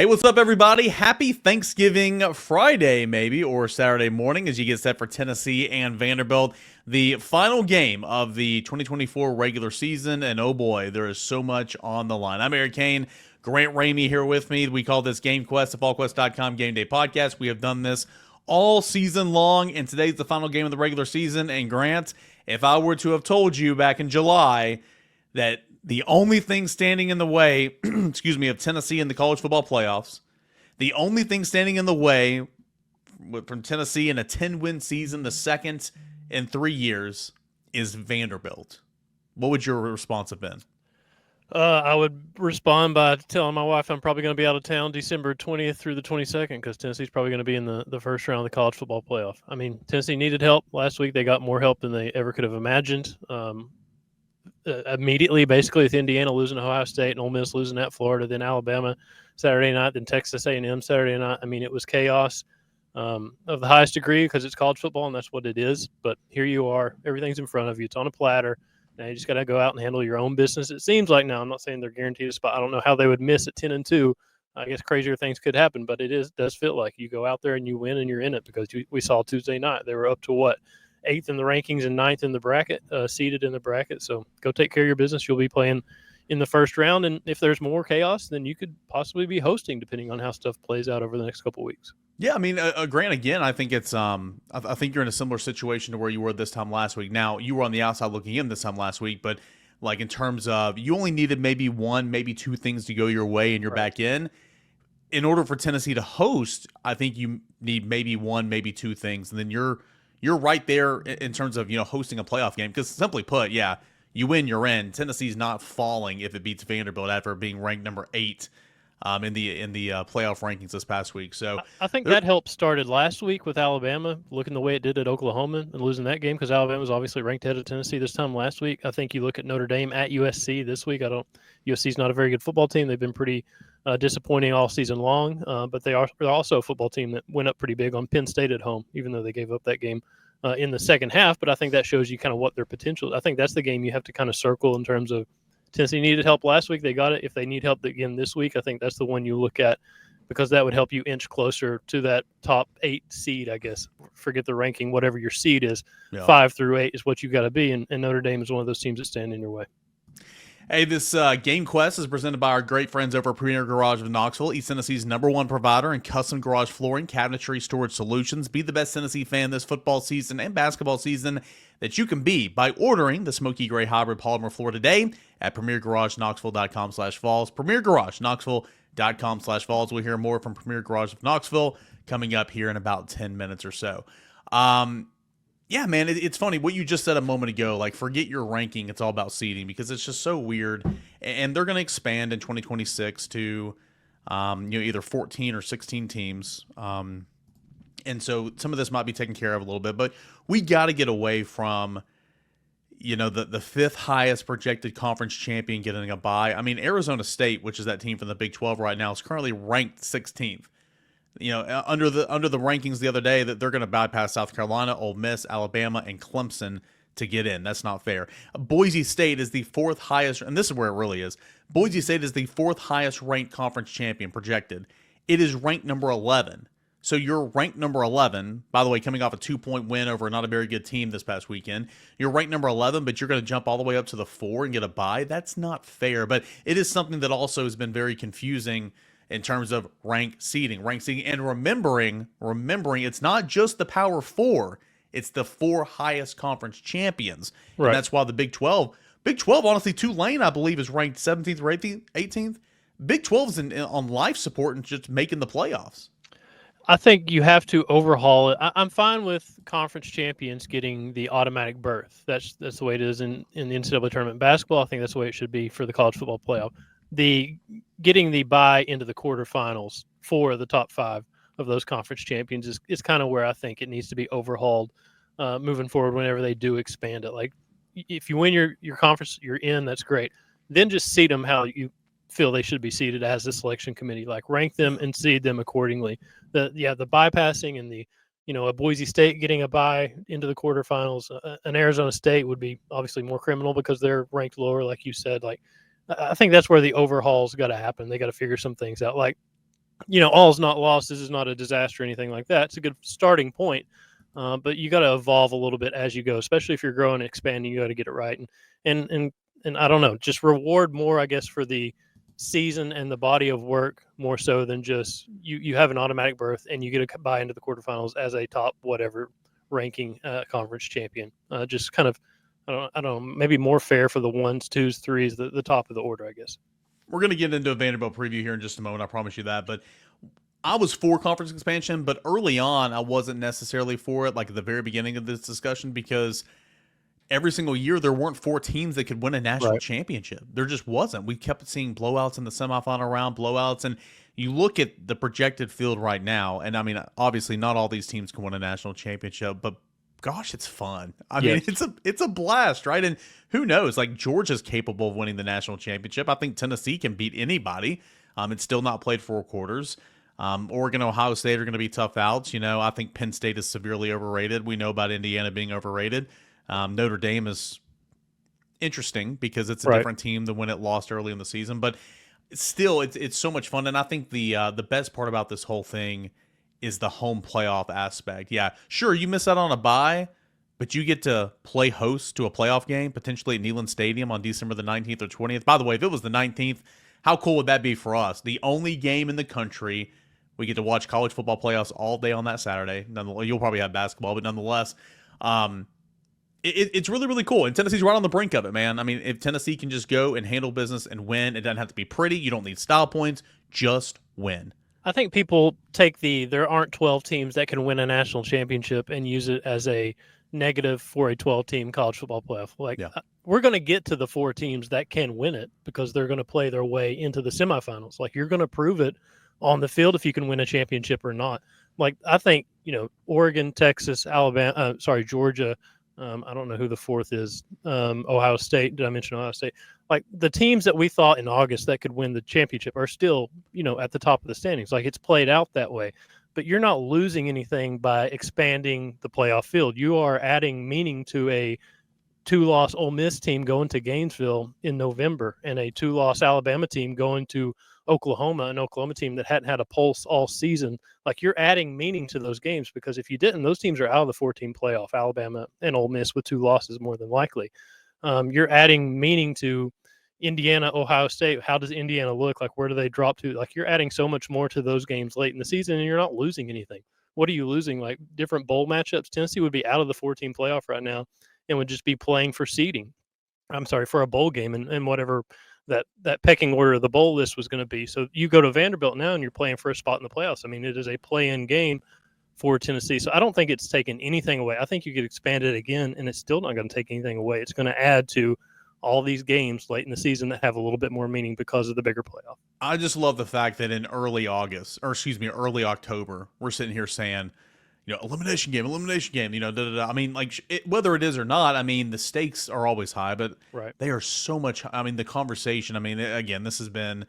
Hey, what's up, everybody? Happy Thanksgiving Friday, maybe, or Saturday morning as you get set for Tennessee and Vanderbilt, the final game of the 2024 regular season. And oh boy, there is so much on the line. I'm Eric Cain, Grant Ramey here with me. We call this GameQuest, the Volquest.com game day podcast. We have done this all season long, and today's the final game of the regular season. And Grant, if I were to have told you back in July that the only thing standing in the way, of Tennessee in the college football playoffs, the only thing standing in the way from Tennessee in a 10-win season, the second in 3 years, is Vanderbilt, what would your response have been? I would respond by telling my wife I'm probably going to be out of town December 20th through the 22nd because Tennessee's probably going to be in the first round of the college football playoff. I mean, Tennessee needed help last week. They got more help than they ever could have imagined. Immediately, basically, with Indiana losing to Ohio State and Ole Miss losing at Florida, then Alabama Saturday night, then Texas A&M Saturday night. I mean, it was chaos of the highest degree because it's college football and that's what it is. But here you are. Everything's in front of you. It's on a platter. Now you just got to go out and handle your own business. It seems like now, I'm not saying they're guaranteed a spot. I don't know how they would miss at 10-2. I guess crazier things could happen, but does feel like you go out there and you win and you're in it because we saw Tuesday night. They were up to what? 8th in the rankings and 9th in the bracket, seeded in the bracket. So go take care of your business. You'll be playing in the first round. And if there's more chaos, then you could possibly be hosting depending on how stuff plays out over the next couple of weeks. Yeah, I mean, Grant, again, I think it's I think you're in a similar situation to where you were this time last week. Now, you were on the outside looking in this time last week, but like in terms of you only needed maybe one, maybe two things to go your way and you're back in. In order for Tennessee to host, I think you need maybe one, maybe two things, and then you're right there in terms of, hosting a playoff game. Because simply put, yeah, you win, you're in. Tennessee's not falling if it beats Vanderbilt after being ranked number 8 in the playoff rankings this past week. So I think that help started last week with Alabama looking the way it did at Oklahoma and losing that game because Alabama was obviously ranked ahead of Tennessee this time last week. I think you look at Notre Dame at USC this week. USC's not a very good football team. They've been pretty disappointing all season long, but they're also a football team that went up pretty big on Penn State at home, even though they gave up that game in the second half. But I think that shows you kind of what their potential is. I think that's the game you have to kind of circle in terms of Tennessee needed help last week. They got it. If they need help again this week, I think that's the one you look at because that would help you inch closer to that top 8 seed, I guess. Forget the ranking. Whatever your seed is, 5 through 8 is what you've got to be. And Notre Dame is one of those teams that stand in your way. Hey, this GameQuest is presented by our great friends over at Premier Garage of Knoxville, East Tennessee's #1 provider in custom garage flooring, cabinetry, storage solutions. Be the best Tennessee fan this football season and basketball season that you can be by ordering the Smokey Grey hybrid polymer floor today at PremierGarageKnoxville.com/Vols. PremierGarageKnoxville.com/Vols. We'll hear more from Premier Garage of Knoxville coming up here in about 10 minutes or so. Yeah, man, it's funny what you just said a moment ago. Like, forget your ranking; it's all about seeding because it's just so weird. And they're going to expand in 2026 to, either 14 or 16 teams. And so some of this might be taken care of a little bit, but we got to get away from, the 5th highest projected conference champion getting a bye. I mean, Arizona State, which is that team from the Big 12 right now, is currently ranked 16th. Under the rankings the other day that they're going to bypass South Carolina, Ole Miss, Alabama, and Clemson to get in. That's not fair. Boise State is the 4th highest, and this is where it really is. Boise State is the 4th highest ranked conference champion projected. It is ranked number 11. So you're ranked number 11, by the way, coming off a 2-point win over not a very good team this past weekend. You're ranked number 11, but you're going to jump all the way up to the 4 and get a bye. That's not fair, but it is something that also has been very confusing in terms of rank seeding, and remembering it's not just the Power 4, it's the 4 highest conference champions. Right. And that's why the Big 12, honestly, Tulane, I believe, is ranked 17th or 18th. Big 12 is on life support and just making the playoffs. I think you have to overhaul it. I'm fine with conference champions getting the automatic berth. That's the way it is in the NCAA tournament basketball. I think that's the way it should be for the college football playoff. The getting the bye into the quarterfinals for the top 5 of those conference champions is kind of where I think it needs to be overhauled moving forward whenever they do expand it. Like, if you win your conference, you're in, that's great. Then just seed them how you feel they should be seeded as the selection committee. Like, rank them and seed them accordingly. The bypassing and a Boise State getting a bye into the quarterfinals, an Arizona State would be obviously more criminal because they're ranked lower, like you said. Like, I think that's where the overhaul's got to happen. They got to figure some things out. Like, all's not lost. This is not a disaster or anything like that. It's a good starting point. But you got to evolve a little bit as you go, especially if you're growing and expanding. You got to get it right, and I don't know, just reward more, I guess, for the season and the body of work more so than just you have an automatic berth and you get to buy into the quarterfinals as a top whatever ranking conference champion. Just kind of, I don't know, maybe more fair for the ones, twos, threes, the top of the order, I guess. We're going to get into a Vanderbilt preview here in just a moment. I promise you that. But I was for conference expansion, but early on, I wasn't necessarily for it, like at the very beginning of this discussion, because every single year there weren't 4 teams that could win a national championship. There just wasn't. We kept seeing blowouts in the semifinal round, blowouts. And you look at the projected field right now, and I mean, obviously not all these teams can win a national championship, but gosh, it's fun. I mean, it's a blast, right? And who knows? Like, Georgia's capable of winning the national championship. I think Tennessee can beat anybody. It's still not played 4 quarters. Oregon, Ohio State are going to be tough outs. I think Penn State is severely overrated. We know about Indiana being overrated. Notre Dame is interesting because it's a different team than when it lost early in the season. But still, it's so much fun. And I think the best part about this whole thing is the home playoff aspect. Yeah, sure, you miss out on a bye, but you get to play host to a playoff game, potentially at Neyland Stadium on December the 19th or 20th. By the way, if it was the 19th, how cool would that be for us? The only game in the country. We get to watch college football playoffs all day on that Saturday. You'll probably have basketball, but nonetheless, it's really, really cool. And Tennessee's right on the brink of it, man. I mean, if Tennessee can just go and handle business and win, it doesn't have to be pretty. You don't need style points. Just win. I think people take there aren't 12 teams that can win a national championship and use it as a negative for a 12-team college football playoff. We're going to get to the 4 teams that can win it because they're going to play their way into the semifinals. Like, you're going to prove it on the field if you can win a championship or not. Like, I think, Oregon, Texas, Alabama, Georgia, I don't know who the 4th is. Ohio State. Did I mention Ohio State? Like, the teams that we thought in August that could win the championship are still, at the top of the standings. Like, it's played out that way. But you're not losing anything by expanding the playoff field. You are adding meaning to a 2-loss Ole Miss team going to Gainesville in November and a 2-loss Alabama team going to Oklahoma, an Oklahoma team that hadn't had a pulse all season. Like, you're adding meaning to those games because if you didn't, those teams are out of the 4-team playoff, Alabama and Ole Miss with 2 losses more than likely. You're adding meaning to Indiana, Ohio State. How does Indiana look? Like, where do they drop to? Like, you're adding so much more to those games late in the season and you're not losing anything. What are you losing? Like, different bowl matchups. Tennessee would be out of the 4-team playoff right now and would just be playing for seeding. For a bowl game and whatever that pecking order of the bowl list was going to be. So you go to Vanderbilt now and you're playing for a spot in the playoffs. I mean, it is a play-in game for Tennessee. So I don't think it's taken anything away. I think you could expand it again and it's still not going to take anything away. It's going to add to all these games late in the season that have a little bit more meaning because of the bigger playoff. I just love the fact that in early October, we're sitting here saying, elimination game. I mean, like, whether it is or not, I mean, the stakes are always high, but they are so much. I mean, the conversation, I mean, again, this has been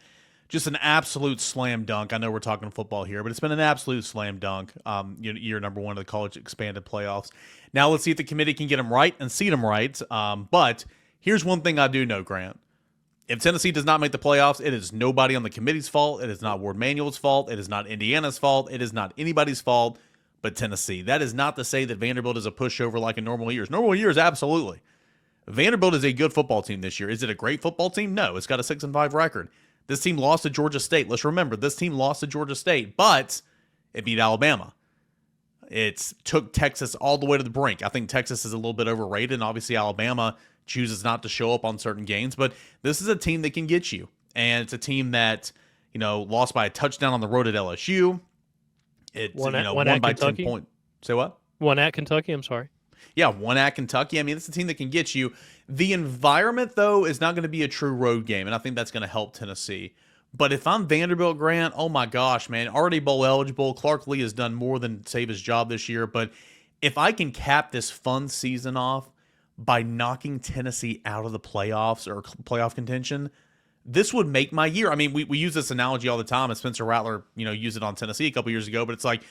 just an absolute slam dunk. I know we're talking football here, but it's been an absolute slam dunk. Year number 1 of the college expanded playoffs. Now let's see if the committee can get them right and seed them right. But here's one thing I do know, Grant. If Tennessee does not make the playoffs, it is nobody on the committee's fault. It is not Ward Manuel's fault. It is not Indiana's fault. It is not anybody's fault but Tennessee. That is not to say that Vanderbilt is a pushover like in normal years. Normal years, absolutely. Vanderbilt is a good football team this year. Is it a great football team? No. It's got a 6-5 record. This team lost to Georgia State. Let's remember, this team lost to Georgia State, but it beat Alabama. It took Texas all the way to the brink. I think Texas is a little bit overrated, and obviously Alabama chooses not to show up on certain games, but this is a team that can get you. And it's a team that, lost by a touchdown on the road at LSU. It's won by Kentucky. 10 points. Say what? One at Kentucky. I'm sorry. Yeah, one at Kentucky. I mean, it's a team that can get you. The environment, though, is not going to be a true road game, and I think that's going to help Tennessee. But if I'm Vanderbilt, Grant, oh my gosh, man, already bowl eligible. Clark Lee has done more than save his job this year. But if I can cap this fun season off by knocking Tennessee out of the playoffs or playoff contention, this would make my year. I mean, we use this analogy all the time, and Spencer Rattler, used it on Tennessee a couple years ago. But it's like,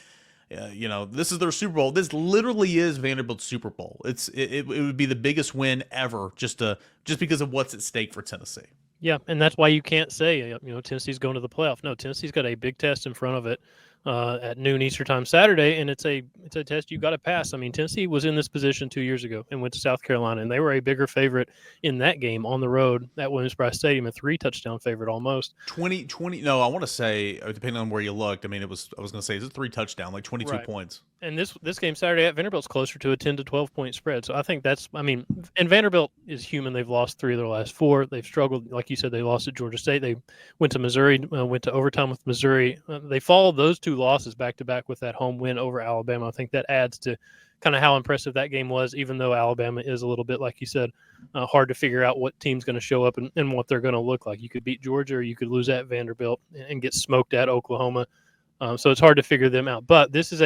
this is their Super Bowl. This literally is Vanderbilt's Super Bowl. It would be the biggest win ever, just because of what's at stake for Tennessee. Yeah, and that's why you can't say, Tennessee's going to the playoff. No, Tennessee's got a big test in front of it at noon Eastern time Saturday, and it's a test you got to pass. I mean, Tennessee was in this position 2 years ago and went to South Carolina, and they were a bigger favorite in that game on the road at Williams-Brice Stadium, a 3-touchdown favorite almost. 20. No, I want to say, depending on where you looked, I mean, I was going to say, it's a 3-touchdown, like 22 Right. points. And this game Saturday at Vanderbilt's closer to a 10 to 12 point spread. So I think and Vanderbilt is human. They've lost 3 of their last 4. They've struggled, like you said. They lost at Georgia State. They went to Missouri, went to overtime with Missouri. They followed those 2 losses back to back with that home win over Alabama. I think that adds to kind of how impressive that game was. Even though Alabama is a little bit, like you said, hard to figure out what team's going to show up and what they're going to look like. You could beat Georgia, or you could lose at Vanderbilt and get smoked at Oklahoma. So it's hard to figure them out. But this is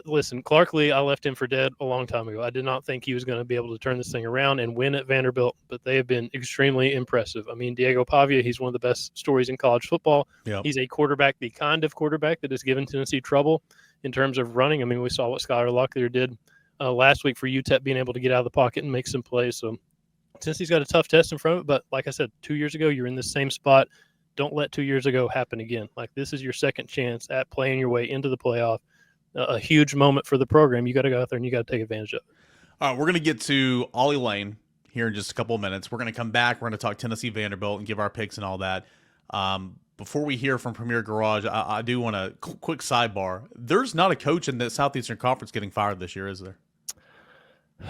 listen, Clark Lee, I left him for dead a long time ago. I did not think he was going to be able to turn this thing around and win at Vanderbilt, but they have been extremely impressive. I mean, Diego Pavia, he's one of the best stories in college football. Yep. He's a quarterback, the kind of quarterback that has given Tennessee trouble in terms of running. I mean, we saw what Skylar Locklear did last week for UTEP, being able to get out of the pocket and make some plays. So Tennessee's got a tough test in front of it, but like I said, 2 years ago, you're in the same spot. Don't let 2 years ago happen again. Like, this is your second chance at playing your way into the playoff. A huge moment for the program. You got to go out there and you got to take advantage of it. All right, we're going to get to Ollie Lane here in just a couple of minutes. We're going to come back. We're going to talk Tennessee Vanderbilt and give our picks and all that. Before we hear from Premier Garage, I do want a quick sidebar. There's not a coach in the Southeastern Conference getting fired this year, is there?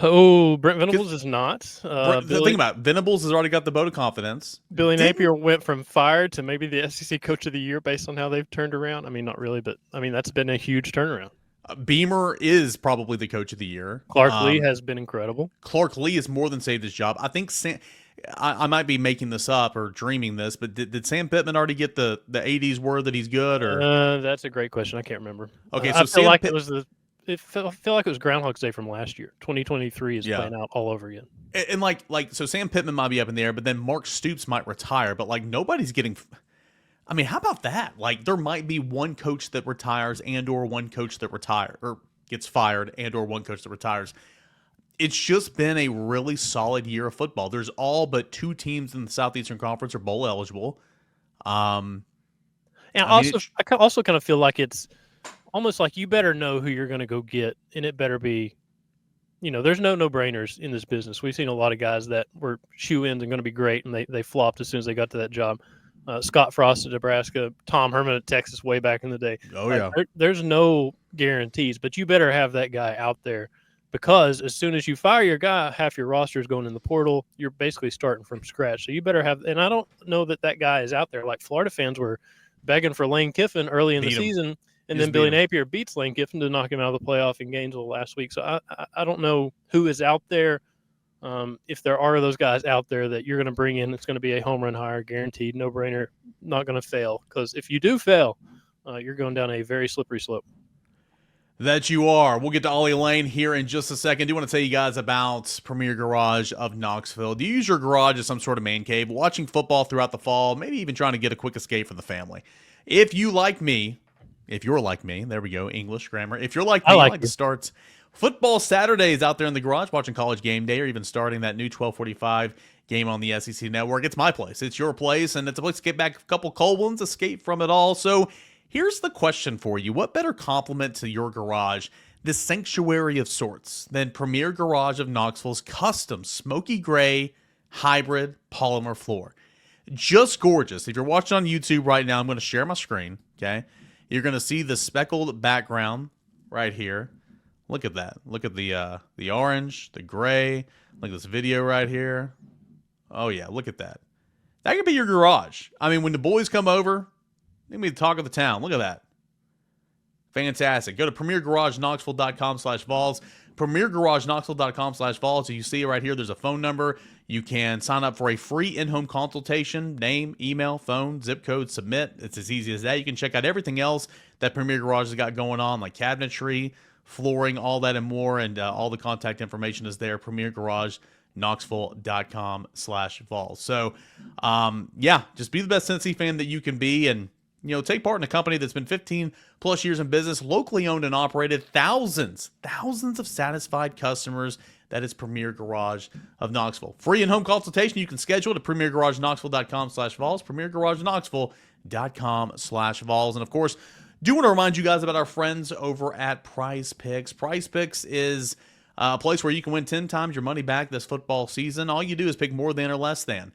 Oh, Brent Venables is not. Think about it. Venables has already got the vote of confidence. Billy Napier went from fired to maybe the SEC Coach of the Year based on how they've turned around. I mean, not really, but I mean, that's been a huge turnaround. Beamer is probably the Coach of the Year. Clark Lee has been incredible. Clark Lee has more than saved his job. I think I might be making this up or dreaming this, but did Sam Pittman already get the 80s word that he's good? Or that's a great question. I can't remember. Okay, so I feel like I feel like it was Groundhog's Day from last year. 2023 is playing out all over again. And so Sam Pittman might be up in the air, but then Mark Stoops might retire. But like, nobody's getting. I mean, how about that? Like, there might be one coach that retires and/or one coach that retires or gets fired and/or one coach that retires. It's just been a really solid year of football. There's all but 2 teams in the Southeastern Conference are bowl eligible. And I also kind of feel like it's almost like you better know who you're going to go get, and it better be, there's no-brainers in this business. We've seen a lot of guys that were shoe-ins and going to be great, and they flopped as soon as they got to that job. Scott Frost at Nebraska, Tom Herman at Texas way back in the day. Oh, yeah. There's no guarantees, but you better have that guy out there, because as soon as you fire your guy, half your roster is going in the portal. You're basically starting from scratch. So you better have – and I don't know that guy is out there. Like, Florida fans were begging for Lane Kiffin early in the season, and then Billy Napier beats Lane Kiffin to knock him out of the playoff in Gainesville last week. So I don't know who is out there. If there are those guys out there that you're going to bring in, it's going to be a home run hire, guaranteed, no-brainer, not going to fail. Because if you do fail, you're going down a very slippery slope. That you are. We'll get to Ollie Lane here in just a second. I do want to tell you guys about Premier Garage of Knoxville. Do you use your garage as some sort of man cave, watching football throughout the fall, maybe even trying to get a quick escape from the family? If you're like me, there we go, English grammar. If you're like me, I like to start football Saturdays out there in the garage watching College Game Day, or even starting that new 12:45 game on the SEC Network. It's my place. It's your place, and it's a place to get back a couple cold ones, escape from it all. So here's the question for you. What better compliment to your garage, this sanctuary of sorts, than Premier Garage of Knoxville's custom Smokey Grey hybrid polymer floor? Just gorgeous. If you're watching on YouTube right now, I'm going to share my screen, okay? You're going to see the speckled background right here. Look at that. Look at the orange, the gray. Look at this video right here. Oh, yeah, look at that. That could be your garage. I mean, when the boys come over, they can be the talk of the town. Look at that. Fantastic. Go to premiergarageknoxville.com/Vols. premiergarageknoxville.com/Vols. So you see it right here. There's a phone number. You can sign up for a free in-home consultation. Name, email, phone, zip code, submit. It's as easy as that. You can check out everything else that Premier Garage has got going on, like cabinetry, flooring, all that and more. And all the contact information is there. premiergarageknoxville.com/Vols. So, just be the best Tennessee fan that you can be. And take part in a company that's been 15 plus years in business, locally owned and operated, thousands of satisfied customers. That is Premier Garage of Knoxville. Free and home consultation. You can schedule it at premiergarageknoxville.com/Vols, premiergarageknoxville.com/Vols. And of course, do want to remind you guys about our friends over at Prize Picks. Prize Picks is a place where you can win 10 times your money back this football season. All you do is pick more than or less than.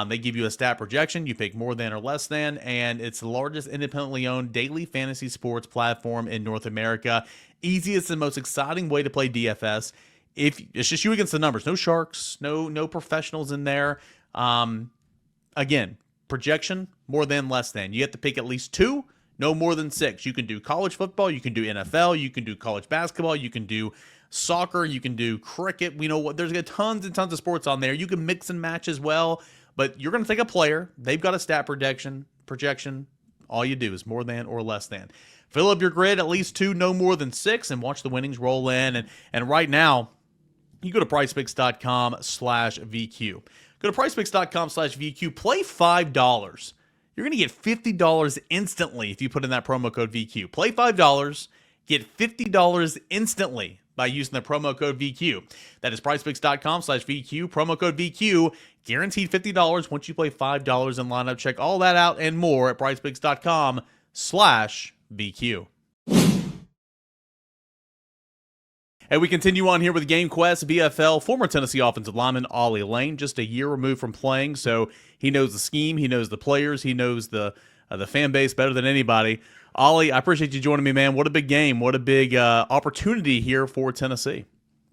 They give you a stat projection. You pick more than or less than, and it's the largest independently owned daily fantasy sports platform in North America. Easiest and most exciting way to play DFS. If it's just you against the numbers, no sharks, no professionals in there. Again, projection, more than, less than. You have to pick at least 2, no more than 6. You can do college football, you can do NFL, you can do college basketball, you can do soccer, you can do cricket. There's tons and tons of sports on there. You can mix and match as well, but you're going to take a player. They've got a stat projection. All you do is more than or less than. Fill up your grid, at least 2, no more than 6, and watch the winnings roll in. And right now, you go to PricePicks.com/VQ. Go to PricePicks.com/VQ. Play $5. You're going to get $50 instantly if you put in that promo code VQ. Play $5, get $50 instantly by using the promo code VQ. That is PricePicks.com/VQ. Promo code VQ. Guaranteed $50 once you play $5 in lineup. Check all that out and more at PricePicks.com/VQ. And we continue on here with GameQuest VFL, former Tennessee offensive lineman Ollie Lane, just a year removed from playing, so he knows the scheme, he knows the players, he knows the fan base better than anybody. Ollie, I appreciate you joining me, man. What a big game. What a big opportunity here for Tennessee.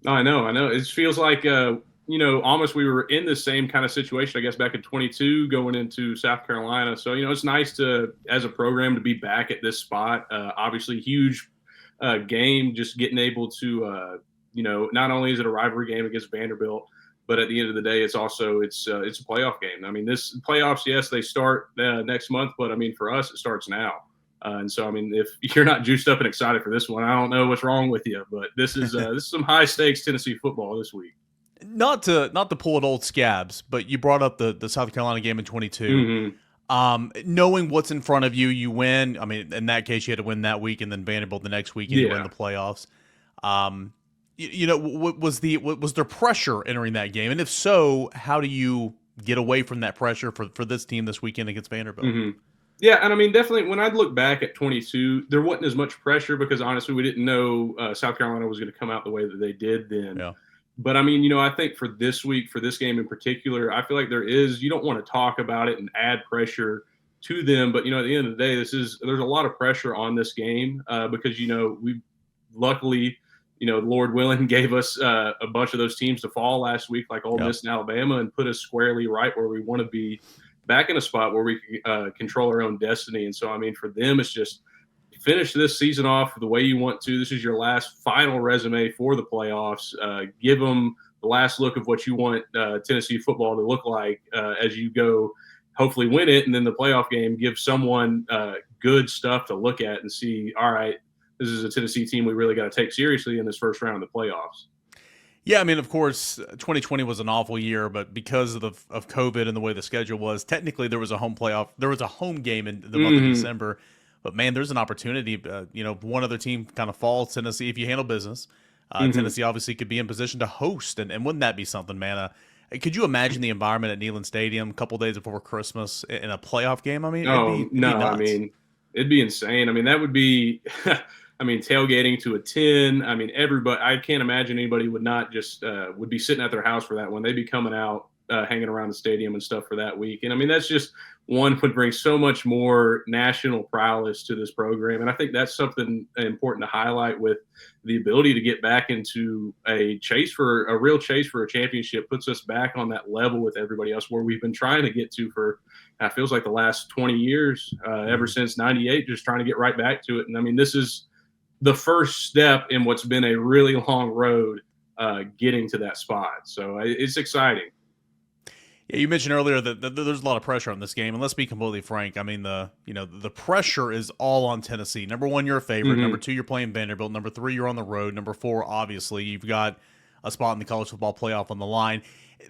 I know. It feels like, almost we were in the same kind of situation, I guess, back in 22 going into South Carolina. So, it's nice to, as a program, to be back at this spot. Obviously, huge game, just getting able to, not only is it a rivalry game against Vanderbilt, but at the end of the day, it's a playoff game. I mean, this playoffs, yes, they start next month, but I mean, for us, it starts now. And so, I mean, if you're not juiced up and excited for this one, I don't know what's wrong with you, but this is some high stakes Tennessee football this week. Not to pull at old scabs, but you brought up the South Carolina game in 22. Mm-hmm. Knowing what's in front of you, you win. I mean, in that case, you had to win that week, and then Vanderbilt the next week, and you win the playoffs. What was there pressure entering that game? And if so, how do you get away from that pressure for this team this weekend against Vanderbilt? Mm-hmm. Yeah, and I mean, definitely when I look back at 22, there wasn't as much pressure because honestly, we didn't know South Carolina was going to come out the way that they did then. Yeah. But I mean, I think for this week, for this game in particular, I feel like you don't want to talk about it and add pressure to them. But, at the end of the day, there's a lot of pressure on this game because, we luckily, Lord willing, gave us a bunch of those teams to fall last week, like Ole Miss and Alabama, and put us squarely right where we want to be, back in a spot where we can control our own destiny. And so, I mean, for them, it's just finish this season off the way you want to. This is your last final resume for the playoffs. Give them the last look of what you want Tennessee football to look like as you go, hopefully win it. And then the playoff game, give someone good stuff to look at and see, all right, this is a Tennessee team we really got to take seriously in this first round of the playoffs. Yeah, I mean, of course, 2020 was an awful year, but because of COVID and the way the schedule was, technically there was a home game in the month of December. But man, there's an opportunity. One other team kind of falls. Tennessee, if you handle business, Tennessee obviously could be in position to host, and wouldn't that be something, man? Could you imagine the environment at Neyland Stadium a couple days before Christmas in a playoff game? I mean, it'd be nuts. I mean, it'd be insane. I mean, that would be. I mean, tailgating to a 10. I mean, everybody. I can't imagine anybody would not just would be sitting at their house for that one. They'd be coming out, hanging around the stadium and stuff for that week. And I mean, that's just one would bring so much more national prowess to this program. And I think that's something important to highlight with the ability to get back into a real chase for a championship puts us back on that level with everybody else where we've been trying to get to for, it feels like the last 20 years, ever since 98, just trying to get right back to it. And I mean, this is the first step in what's been a really long road getting to that spot. So it's exciting. Yeah, you mentioned earlier that there's a lot of pressure on this game, and let's be completely frank. I mean, the pressure is all on Tennessee. Number one, you're a favorite. Mm-hmm. Number two, you're playing Vanderbilt. Number three, you're on the road. Number four, obviously, you've got a spot in the college football playoff on the line.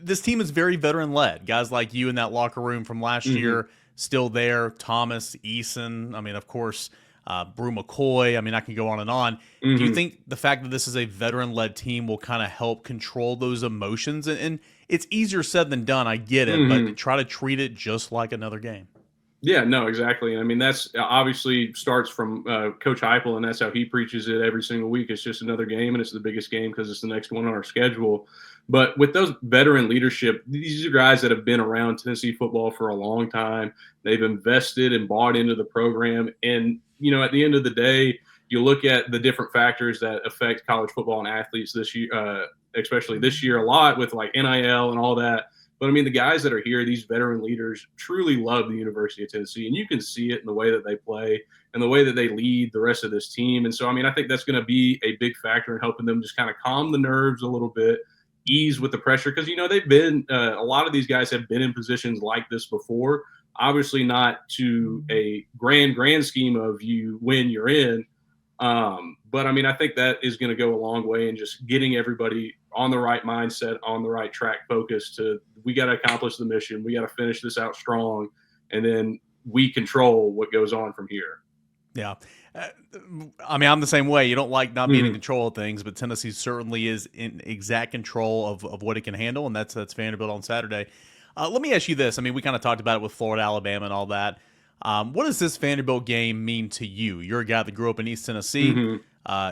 This team is very veteran-led. Guys like you in that locker room from last year, still there. Thomas, Eason, I mean, of course, Brew McCoy. I mean, I can go on and on. Do you think the fact that this is a veteran-led team will kind of help control those emotions? And it's easier said than done, I get it, but try to treat it just like another game. Yeah, no, exactly. I mean, that's obviously starts from Coach Heupel, and that's how he preaches it every single week. It's just another game, and it's the biggest game because it's the next one on our schedule. But with those veteran leadership, these are guys that have been around Tennessee football for a long time. They've invested and bought into the program. And, you know, at the end of the day, you look at the different factors that affect college football and athletes this year, especially this year a lot with like NIL and all that. But I mean, the guys that are here, these veteran leaders, truly love the University of Tennessee, and you can see it in the way that they play and the way that they lead the rest of this team. And so, I mean, I think that's going to be a big factor in helping them just kind of calm the nerves a little bit, ease with the pressure, because, you know, they've been a lot of these guys have been in positions like this before. Obviously, not to a grand scheme of you when you're in. But I mean, I think that is going to go a long way in just getting everybody on the right mindset, on the right track, focus to, we got to accomplish the mission. We got to finish this out strong. And then we control what goes on from here. Yeah. I mean, I'm the same way. You don't like not being in control of things, but Tennessee certainly is in exact control of what it can handle. And that's Vanderbilt on Saturday. Let me ask you this. I mean, we kind of talked about it with Florida, Alabama, and all that. What does this Vanderbilt game mean to you? You're a guy that grew up in East Tennessee.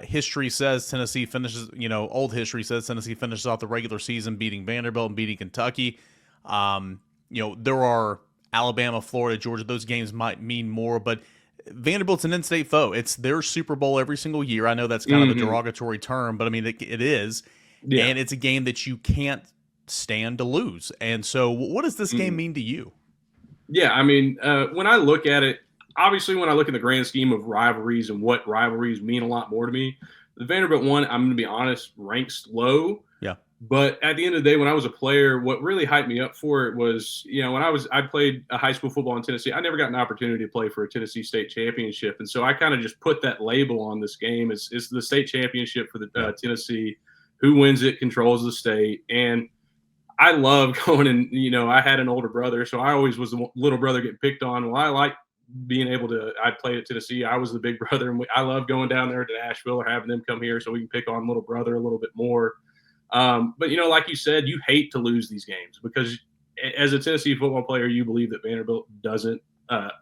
History says Tennessee finishes, you know, old history says Tennessee finishes off the regular season beating Vanderbilt and beating Kentucky. You know, there are Alabama, Florida, Georgia. Those games might mean more, but Vanderbilt's an in-state foe. It's their Super Bowl every single year. I know that's kind of a derogatory term, but I mean, it is. Yeah. And it's a game that you can't stand to lose. And so what does this game mean to you? Yeah, I mean, when I look at it, obviously when I look at the grand scheme of rivalries and what rivalries mean a lot more to me, the Vanderbilt one, I'm going to be honest, ranks low. Yeah. But at the end of the day, when I was a player, what really hyped me up for it was, you know, when I played a high school football in Tennessee, I never got an opportunity to play for a Tennessee state championship. And so I kind of just put that label on this game. It's the state championship for the Tennessee. Who wins it controls the state. And I love going and, you know, I had an older brother, so I always was the little brother getting picked on. Well, I like being able to, I played at Tennessee. I was the big brother, and I love going down there to Nashville or having them come here so we can pick on little brother a little bit more. But, you know, like you said, you hate to lose these games because as a Tennessee football player, you believe that Vanderbilt doesn't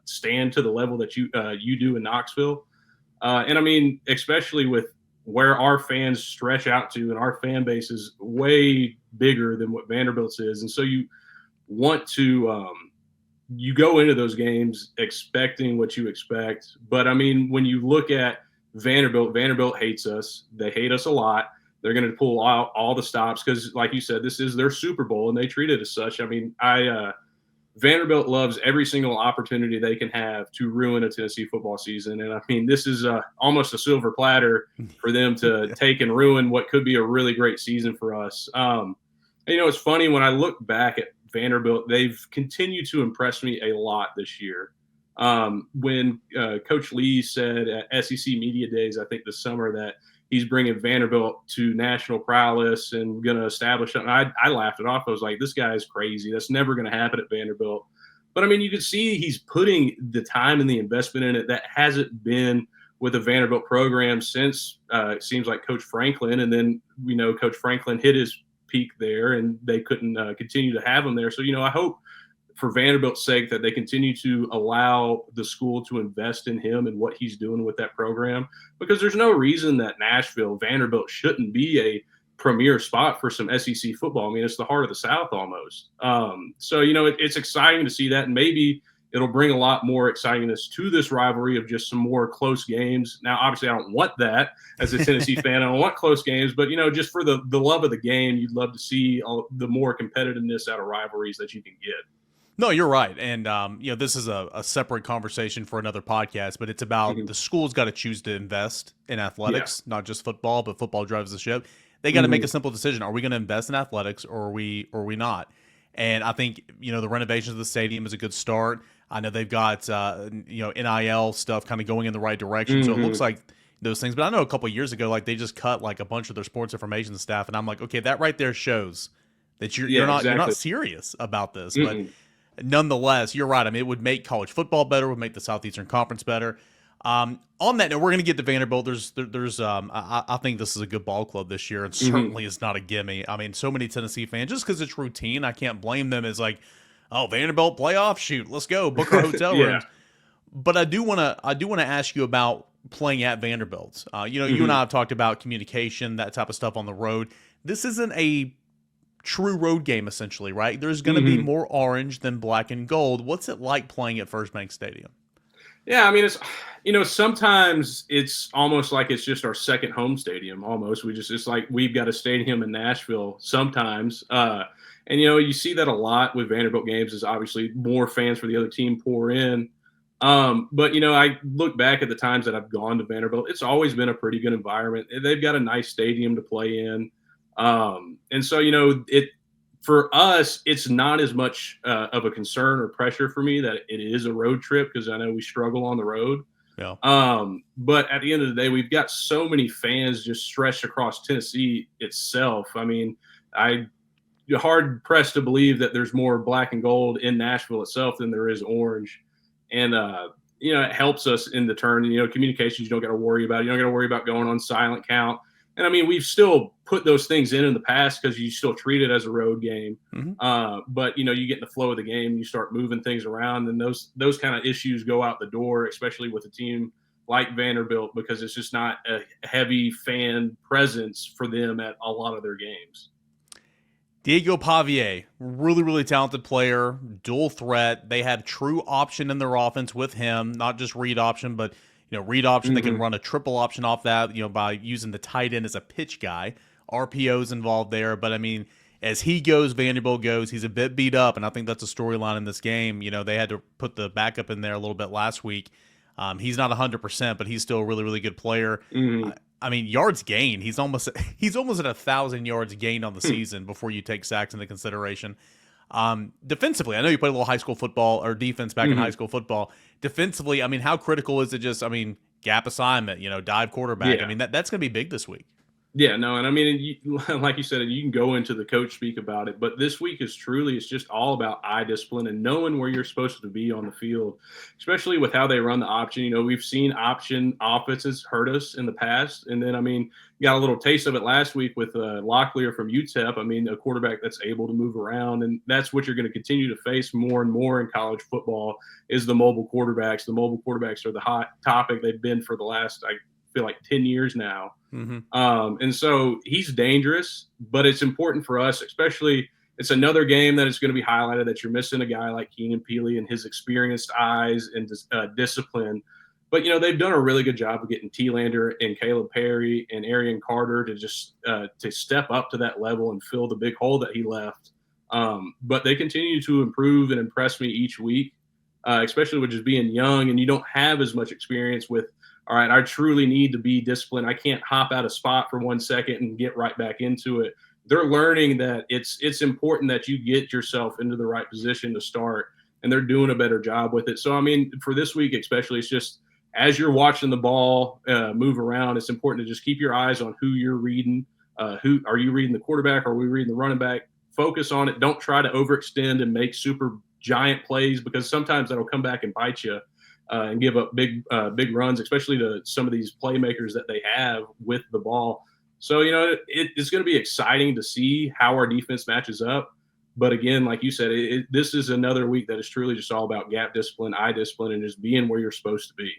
stand to the level that you do in Knoxville. And, I mean, especially with where our fans stretch out to, and our fan base is way bigger than what Vanderbilt's is. And so you want to you go into those games expecting what you expect. But, I mean, when you look at Vanderbilt hates us. They hate us a lot. They're going to pull out all the stops because, like you said, this is their Super Bowl, and they treat it as such. I mean, Vanderbilt loves every single opportunity they can have to ruin a Tennessee football season. And, I mean, this is almost a silver platter for them to take and ruin what could be a really great season for us. And, you know, it's funny when I look back at Vanderbilt, they've continued to impress me a lot this year. When Coach Lee said at SEC Media Days, I think this summer, that he's bringing Vanderbilt to national prowess and going to establish something, I laughed it off. I was like, this guy is crazy. That's never going to happen at Vanderbilt. But, I mean, you could see he's putting the time and the investment in it that hasn't been with the Vanderbilt program since it seems like Coach Franklin. And then, you know, Coach Franklin hit his peak there and they couldn't continue to have him there. So, you know, I hope for Vanderbilt's sake that they continue to allow the school to invest in him and what he's doing with that program, because there's no reason that Vanderbilt shouldn't be a premier spot for some SEC football. I mean, it's the heart of the South almost. So, you know, it's exciting to see that, and maybe it'll bring a lot more excitingness to this rivalry of just some more close games. Now, obviously, I don't want that as a Tennessee fan. I don't want close games, but, you know, just for the love of the game, you'd love to see the more competitiveness out of rivalries that you can get. No, you're right. And, you know, this is a separate conversation for another podcast, but it's about the school's got to choose to invest in athletics, not just football, but football drives the ship. They got to make a simple decision. Are we going to invest in athletics or are we not? And I think, you know, the renovations of the stadium is a good start. I know they've got, you know, NIL stuff kind of going in the right direction. So it looks like those things. But I know a couple of years ago, like they just cut like a bunch of their sports information staff. And I'm like, okay, that right there shows that you're not serious about this. But nonetheless, you're right. I mean, it would make college football better, would make the Southeastern Conference better. On that note, we're going to get to Vanderbilt. I think this is a good ball club this year, and certainly is not a gimme. I mean, so many Tennessee fans, just because it's routine, I can't blame them. As like, oh, Vanderbilt playoff, shoot, let's go, book our hotel rooms. But I do want to ask you about playing at Vanderbilt. You and I have talked about communication, that type of stuff on the road. This isn't a true road game, essentially, right? There's going to be more orange than black and gold. What's it like playing at First Bank Stadium? Yeah, I mean, it's sometimes it's almost like it's just our second home stadium. Almost, it's like we've got a stadium in Nashville sometimes, and you see that a lot with Vanderbilt games. Is obviously more fans for the other team pour in. But I look back at the times that I've gone to Vanderbilt. It's always been a pretty good environment. They've got a nice stadium to play in, and so for us, it's not as much of a concern or pressure for me that it is a road trip, because I know we struggle on the road. Yeah. But at the end of the day, we've got so many fans just stretched across Tennessee itself. I mean, you're hard pressed to believe that there's more black and gold in Nashville itself than there is orange. And, it helps us in the turn. Communications, you don't got to worry about. You don't got to worry about going on silent count. And, I mean, we've still put those things in the past because you still treat it as a road game. But, you get in the flow of the game, you start moving things around, and those kind of issues go out the door, especially with a team like Vanderbilt, because it's just not a heavy fan presence for them at a lot of their games. Diego Pavier, really, really talented player, dual threat. They have true option in their offense with him, not just read option, but read option. They can run a triple option off that, by using the tight end as a pitch guy. RPO's involved there, but I mean, as he goes, Vanderbilt goes. He's a bit beat up, and I think that's a storyline in this game. They had to put the backup in there a little bit last week. He's not 100%, but he's still a really, really good player. I mean, yards gained. He's almost at 1,000 yards gained on the season before you take sacks into consideration. Defensively, I know you played a little high school football or defense back in high school football. Defensively, I mean, how critical is it? Gap assignment, dive quarterback. Yeah. I mean, that's going to be big this week. Yeah, no, and I mean, like you said, you can go into the coach speak about it, but this week it's just all about eye discipline and knowing where you're supposed to be on the field, especially with how they run the option. We've seen option offenses hurt us in the past, and then, I mean, you got a little taste of it last week with Locklear from UTEP. I mean, a quarterback that's able to move around, and that's what you're going to continue to face more and more in college football is the mobile quarterbacks. The mobile quarterbacks are the hot topic. They've been for the last, I feel like, 10 years now. And so he's dangerous, but it's important for us, especially it's another game that is going to be highlighted that you're missing a guy like Keenan Peely and his experienced eyes and discipline. But, they've done a really good job of getting T-Lander and Caleb Perry and Arian Carter to just to step up to that level and fill the big hole that he left. But they continue to improve and impress me each week, especially with just being young, and you don't have as much experience with, all right, I truly need to be disciplined. I can't hop out of spot for 1 second and get right back into it. They're learning that it's important that you get yourself into the right position to start, and they're doing a better job with it. So, I mean, for this week especially, it's just as you're watching the ball move around, it's important to just keep your eyes on who you're reading. Who are you reading, the quarterback, or are we reading the running back? Focus on it. Don't try to overextend and make super giant plays, because sometimes that'll come back and bite you. And give up big runs, especially to some of these playmakers that they have with the ball. So, it's going to be exciting to see how our defense matches up. But again, like you said, this is another week that is truly just all about gap discipline, eye discipline, and just being where you're supposed to be.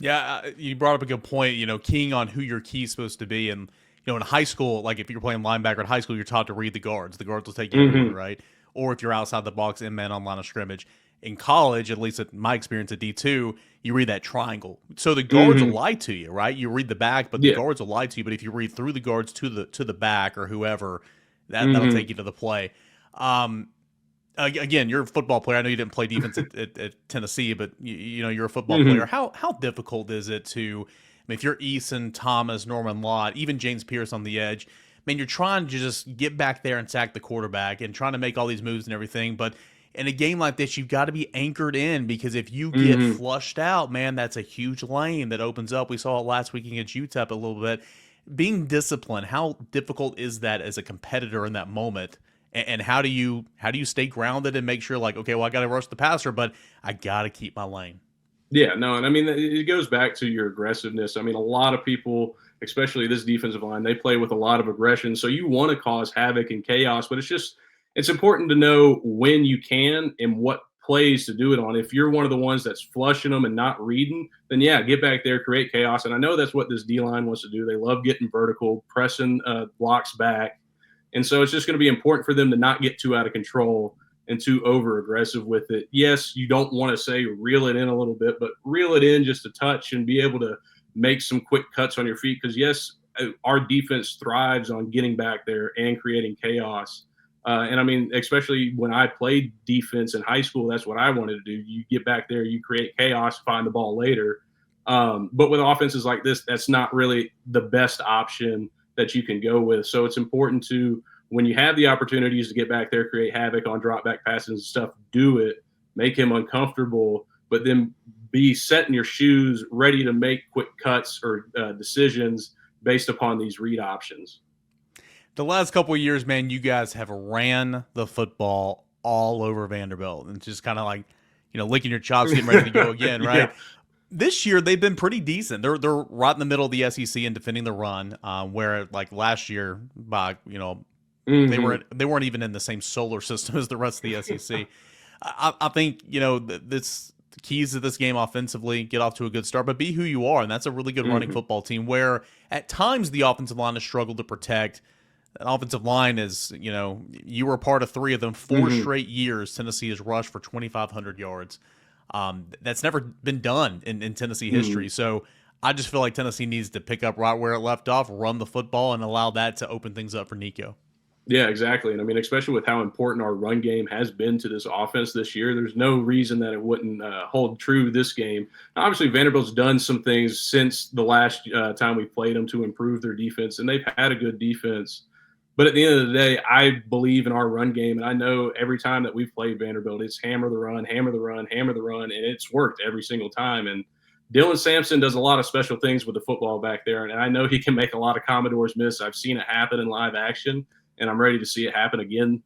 Yeah, you brought up a good point, keying on who your key is supposed to be. And, in high school, like if you're playing linebacker in high school, you're taught to read the guards. The guards will take you everywhere, right? Or if you're outside the box, in man on line of scrimmage. In college, at least at my experience at D2, you read that triangle. So the guards will lie to you, right? You read the back, but the guards will lie to you. But if you read through the guards to the back or whoever, that'll take you to the play. Again, you're a football player. I know you didn't play defense at Tennessee, but you're a football player. How difficult is it to, if you're Eason, Thomas, Norman Lott, even James Pierce on the edge, man, you're trying to just get back there and sack the quarterback and trying to make all these moves and everything, but in a game like this, you've got to be anchored in, because if you get flushed out, man, that's a huge lane that opens up. We saw it last week against UTEP a little bit. Being disciplined, how difficult is that as a competitor in that moment? And how do you stay grounded and make sure, like, okay, well, I got to rush the passer, but I got to keep my lane. Yeah, no, and I mean, it goes back to your aggressiveness. I mean, a lot of people, especially this defensive line, they play with a lot of aggression. So you want to cause havoc and chaos, but it's important to know when you can and what plays to do it on. If you're one of the ones that's flushing them and not reading, then yeah, get back there, create chaos. And I know that's what this D-line wants to do. They love getting vertical, pressing blocks back. And so it's just going to be important for them to not get too out of control and too over aggressive with it. Yes, you don't want to say reel it in a little bit, but reel it in just a touch and be able to make some quick cuts on your feet. Because yes, our defense thrives on getting back there and creating chaos. And I mean, especially when I played defense in high school, that's what I wanted to do. You get back there, you create chaos, find the ball later. But with offenses like this, that's not really the best option that you can go with. So it's important to, when you have the opportunities to get back there, create havoc on drop back passes and stuff, do it, make him uncomfortable, but then be set in your shoes, ready to make quick cuts or decisions based upon these read options. The last couple of years, man, you guys have ran the football all over Vanderbilt and just kind of like, licking your chops, getting ready to go again, right? Yeah. This year they've been pretty decent. They're right in the middle of the SEC in defending the run, where like last year, by they weren't even in the same solar system as the rest of the SEC. I think this the keys to this game offensively, get off to a good start, but be who you are, and that's a really good running football team. Where at times the offensive line has struggled to protect. An offensive line is, you were a part of 3 of them. 4 straight years Tennessee has rushed for 2,500 yards. That's never been done in Tennessee history. So I just feel like Tennessee needs to pick up right where it left off, run the football, and allow that to open things up for Nico. Yeah, exactly. And I mean, especially with how important our run game has been to this offense this year, there's no reason that it wouldn't hold true this game. Now, obviously, Vanderbilt's done some things since the last time we played them to improve their defense, and they've had a good defense. But at the end of the day, I believe in our run game, and I know every time that we've played Vanderbilt, it's hammer the run, hammer the run, hammer the run, and it's worked every single time. And Dylan Sampson does a lot of special things with the football back there, and I know he can make a lot of Commodores miss. I've seen it happen in live action, and I'm ready to see it happen again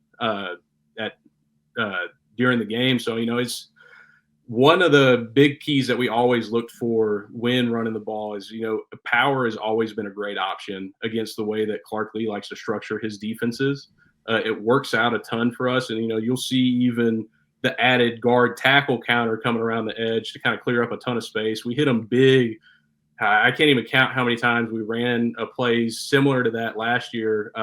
during the game. So, it's one of the big keys that we always looked for when running the ball is, power has always been a great option against the way that Clark Lee likes to structure his defenses. It works out a ton for us. And, you'll see even the added guard tackle counter coming around the edge to kind of clear up a ton of space. We hit them big. I can't even count how many times we ran a plays similar to that last year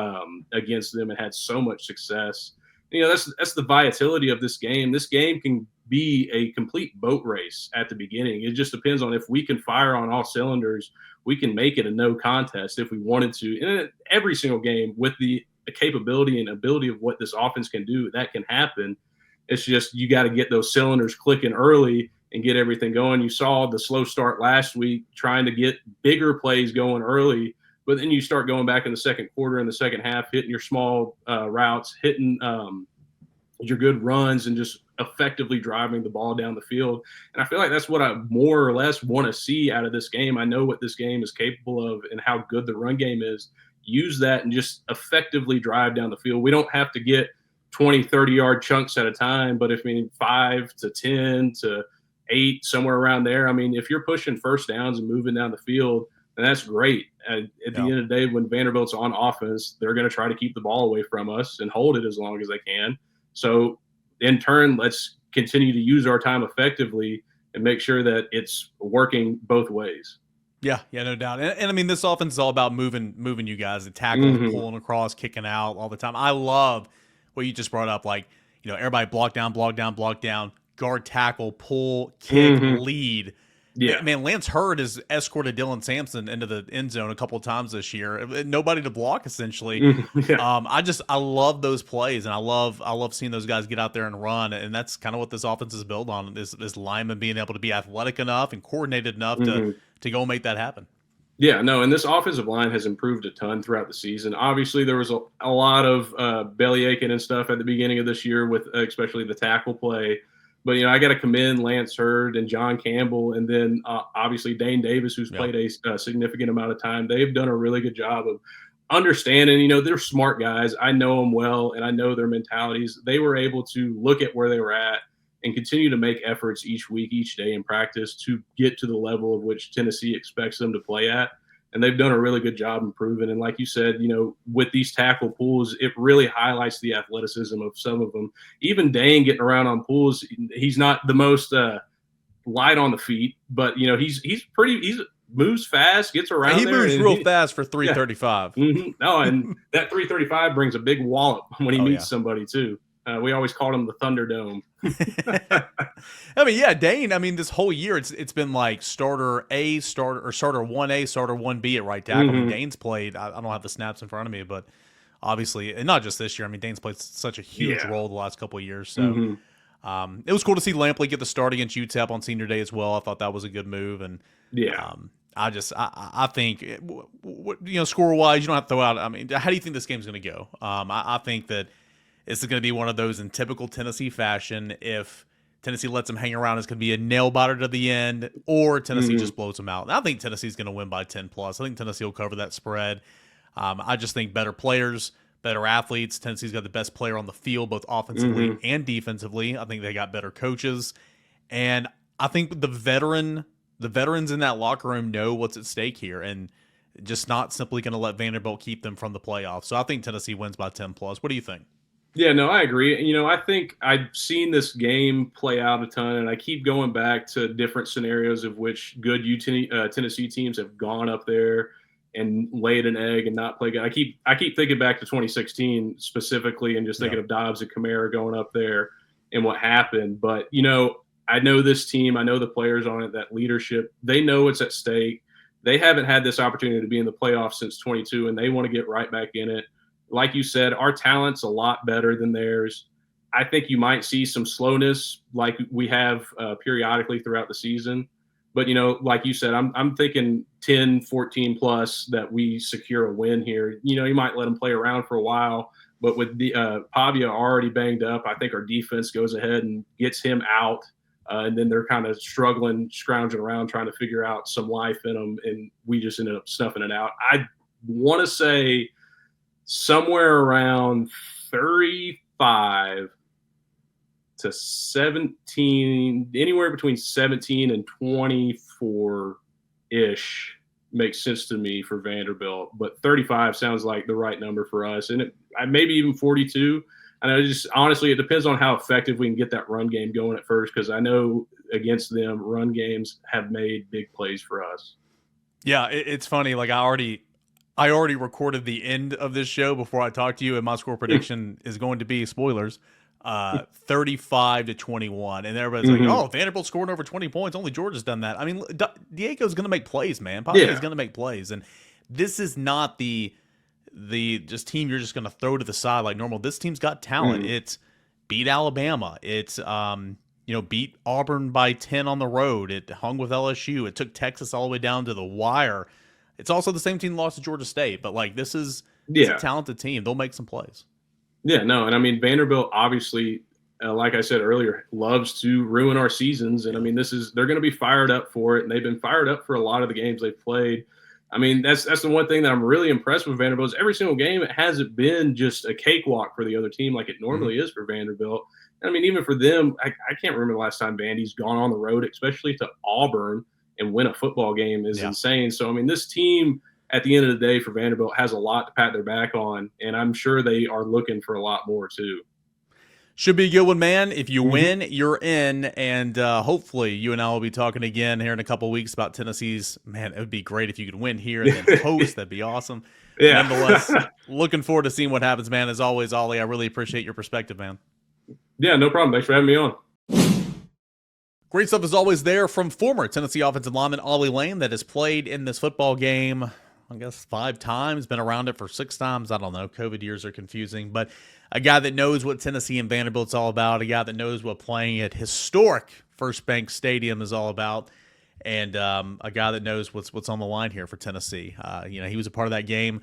against them and had so much success. That's the volatility of this game. This game can be a complete boat race at the beginning. It just depends on if we can fire on all cylinders, we can make it a no contest if we wanted to. And every single game with the capability and ability of what this offense can do, that can happen. It's just you got to get those cylinders clicking early and get everything going. You saw the slow start last week trying to get bigger plays going early, but then you start going back in the second quarter and the second half, hitting your small routes, hitting your good runs, and just effectively driving the ball down the field. And I feel like that's what I more or less want to see out of this game. I know what this game is capable of and how good the run game is. Use that and just effectively drive down the field. We don't have to get 20, 30-yard chunks at a time, but 5 to 10 to 8, somewhere around there. I mean, if you're pushing first downs and moving down the field, then that's great. At the end of the day, when Vanderbilt's on offense, they're going to try to keep the ball away from us and hold it as long as they can. So in turn, let's continue to use our time effectively and make sure that it's working both ways. Yeah, no doubt. And I mean, this offense is all about moving you guys, the tackle, pulling across, kicking out all the time. I love what you just brought up, like, everybody block down, guard, tackle, pull, kick, lead. Yeah, man, Lance Hurd has escorted Dylan Sampson into the end zone a couple of times this year. Nobody to block, essentially. I love those plays, and I love seeing those guys get out there and run. And that's kind of what this offense is built on: is linemen being able to be athletic enough and coordinated enough to go make that happen. Yeah, no, and this offensive line has improved a ton throughout the season. Obviously, there was a lot of belly aching and stuff at the beginning of this year with especially the tackle play. But, I got to commend Lance Hurd and John Campbell, and then obviously Dane Davis, who's played a significant amount of time. They've done a really good job of understanding, they're smart guys. I know them well, and I know their mentalities. They were able to look at where they were at and continue to make efforts each week, each day in practice to get to the level of which Tennessee expects them to play at. And they've done a really good job improving. And like you said, with these tackle pools, it really highlights the athleticism of some of them. Even Dane getting around on pools, he's not the most light on the feet, but he's moves fast, gets around. He moves real fast for 335. Yeah. Mm-hmm. No, and that 335 brings a big wallop when he meets somebody too. We always called him the Thunderdome. I mean, yeah, Dane. I mean, this whole year it's been like starter 1A, starter 1B at right tackle. I mean, Dane's played. I don't have the snaps in front of me, but obviously, and not just this year. I mean, Dane's played such a huge role the last couple of years. So it was cool to see Lampley get the start against UTEP on Senior Day as well. I thought that was a good move, and I think score wise, you don't have to throw out. I mean, how do you think this game's going to go? I think that it's going to be one of those in typical Tennessee fashion. If Tennessee lets them hang around, it's going to be a nail biter to the end, or Tennessee just blows them out. And I think Tennessee's going to win by 10 plus. I think Tennessee will cover that spread. I just think better players, better athletes. Tennessee's got the best player on the field, both offensively and defensively. I think they got better coaches, and I think the veterans in that locker room know what's at stake here, and just not simply going to let Vanderbilt keep them from the playoffs. So I think Tennessee wins by 10 plus. What do you think? Yeah, no, I agree. I think I've seen this game play out a ton, and I keep going back to different scenarios of which good Tennessee teams have gone up there and laid an egg and not played good. I keep thinking back to 2016 specifically, and just thinking of Dobbs and Kamara going up there and what happened. But I know this team. I know the players on it. That leadership, they know what's at stake. They haven't had this opportunity to be in the playoffs since 22, and they want to get right back in it. Like you said, our talent's a lot better than theirs. I think you might see some slowness like we have periodically throughout the season. But, like you said, I'm thinking 10, 14 plus that we secure a win here. You might let them play around for a while. But with the Pavia already banged up, I think our defense goes ahead and gets him out. And then they're kind of struggling, scrounging around, trying to figure out some life in them. And we just ended up snuffing it out. I want to say somewhere around 35 to 17, anywhere between 17 and 24-ish makes sense to me for Vanderbilt. But 35 sounds like the right number for us. And maybe even 42. And honestly, it depends on how effective we can get that run game going at first, because I know against them, run games have made big plays for us. Yeah, it's funny. Like I already recorded the end of this show before I talked to you, and my score prediction is going to be, spoilers, 35-21. And everybody's like, oh, Vanderbilt scored over 20 points. Only Georgia's done that. I mean, Diego's going to make plays, man. Papia's going to make plays. And this is not the just team you're just going to throw to the side like normal. This team's got talent. It's beat Alabama. It's beat Auburn by 10 on the road. It hung with LSU. It took Texas all the way down to the wire. It's also the same team that lost to Georgia State, but like this is a talented team. They'll make some plays. Yeah, no, and I mean Vanderbilt obviously, like I said earlier, loves to ruin our seasons, and I mean they're going to be fired up for it, and they've been fired up for a lot of the games they've played. I mean that's the one thing that I'm really impressed with Vanderbilt is every single game it hasn't been just a cakewalk for the other team like it normally is for Vanderbilt. And I mean even for them, I can't remember the last time Vandy's gone on the road, especially to Auburn, and win a football game is insane. So, I mean, this team at the end of the day for Vanderbilt has a lot to pat their back on, and I'm sure they are looking for a lot more too. Should be a good one, man. If you win, you're in, and hopefully you and I will be talking again here in a couple of weeks about Tennessee's. Man, it would be great if you could win here and then host. That'd be awesome. Yeah. Nonetheless, looking forward to seeing what happens, man. As always, Ollie, I really appreciate your perspective, man. Yeah, no problem. Thanks for having me on. Great stuff as always there from former Tennessee offensive lineman Ollie Lane that has played in this football game, I guess 5 times, been around it for 6 times. I don't know. COVID years are confusing, but a guy that knows what Tennessee and Vanderbilt's all about, a guy that knows what playing at historic First Bank Stadium is all about, and a guy that knows what's on the line here for Tennessee. He was a part of that game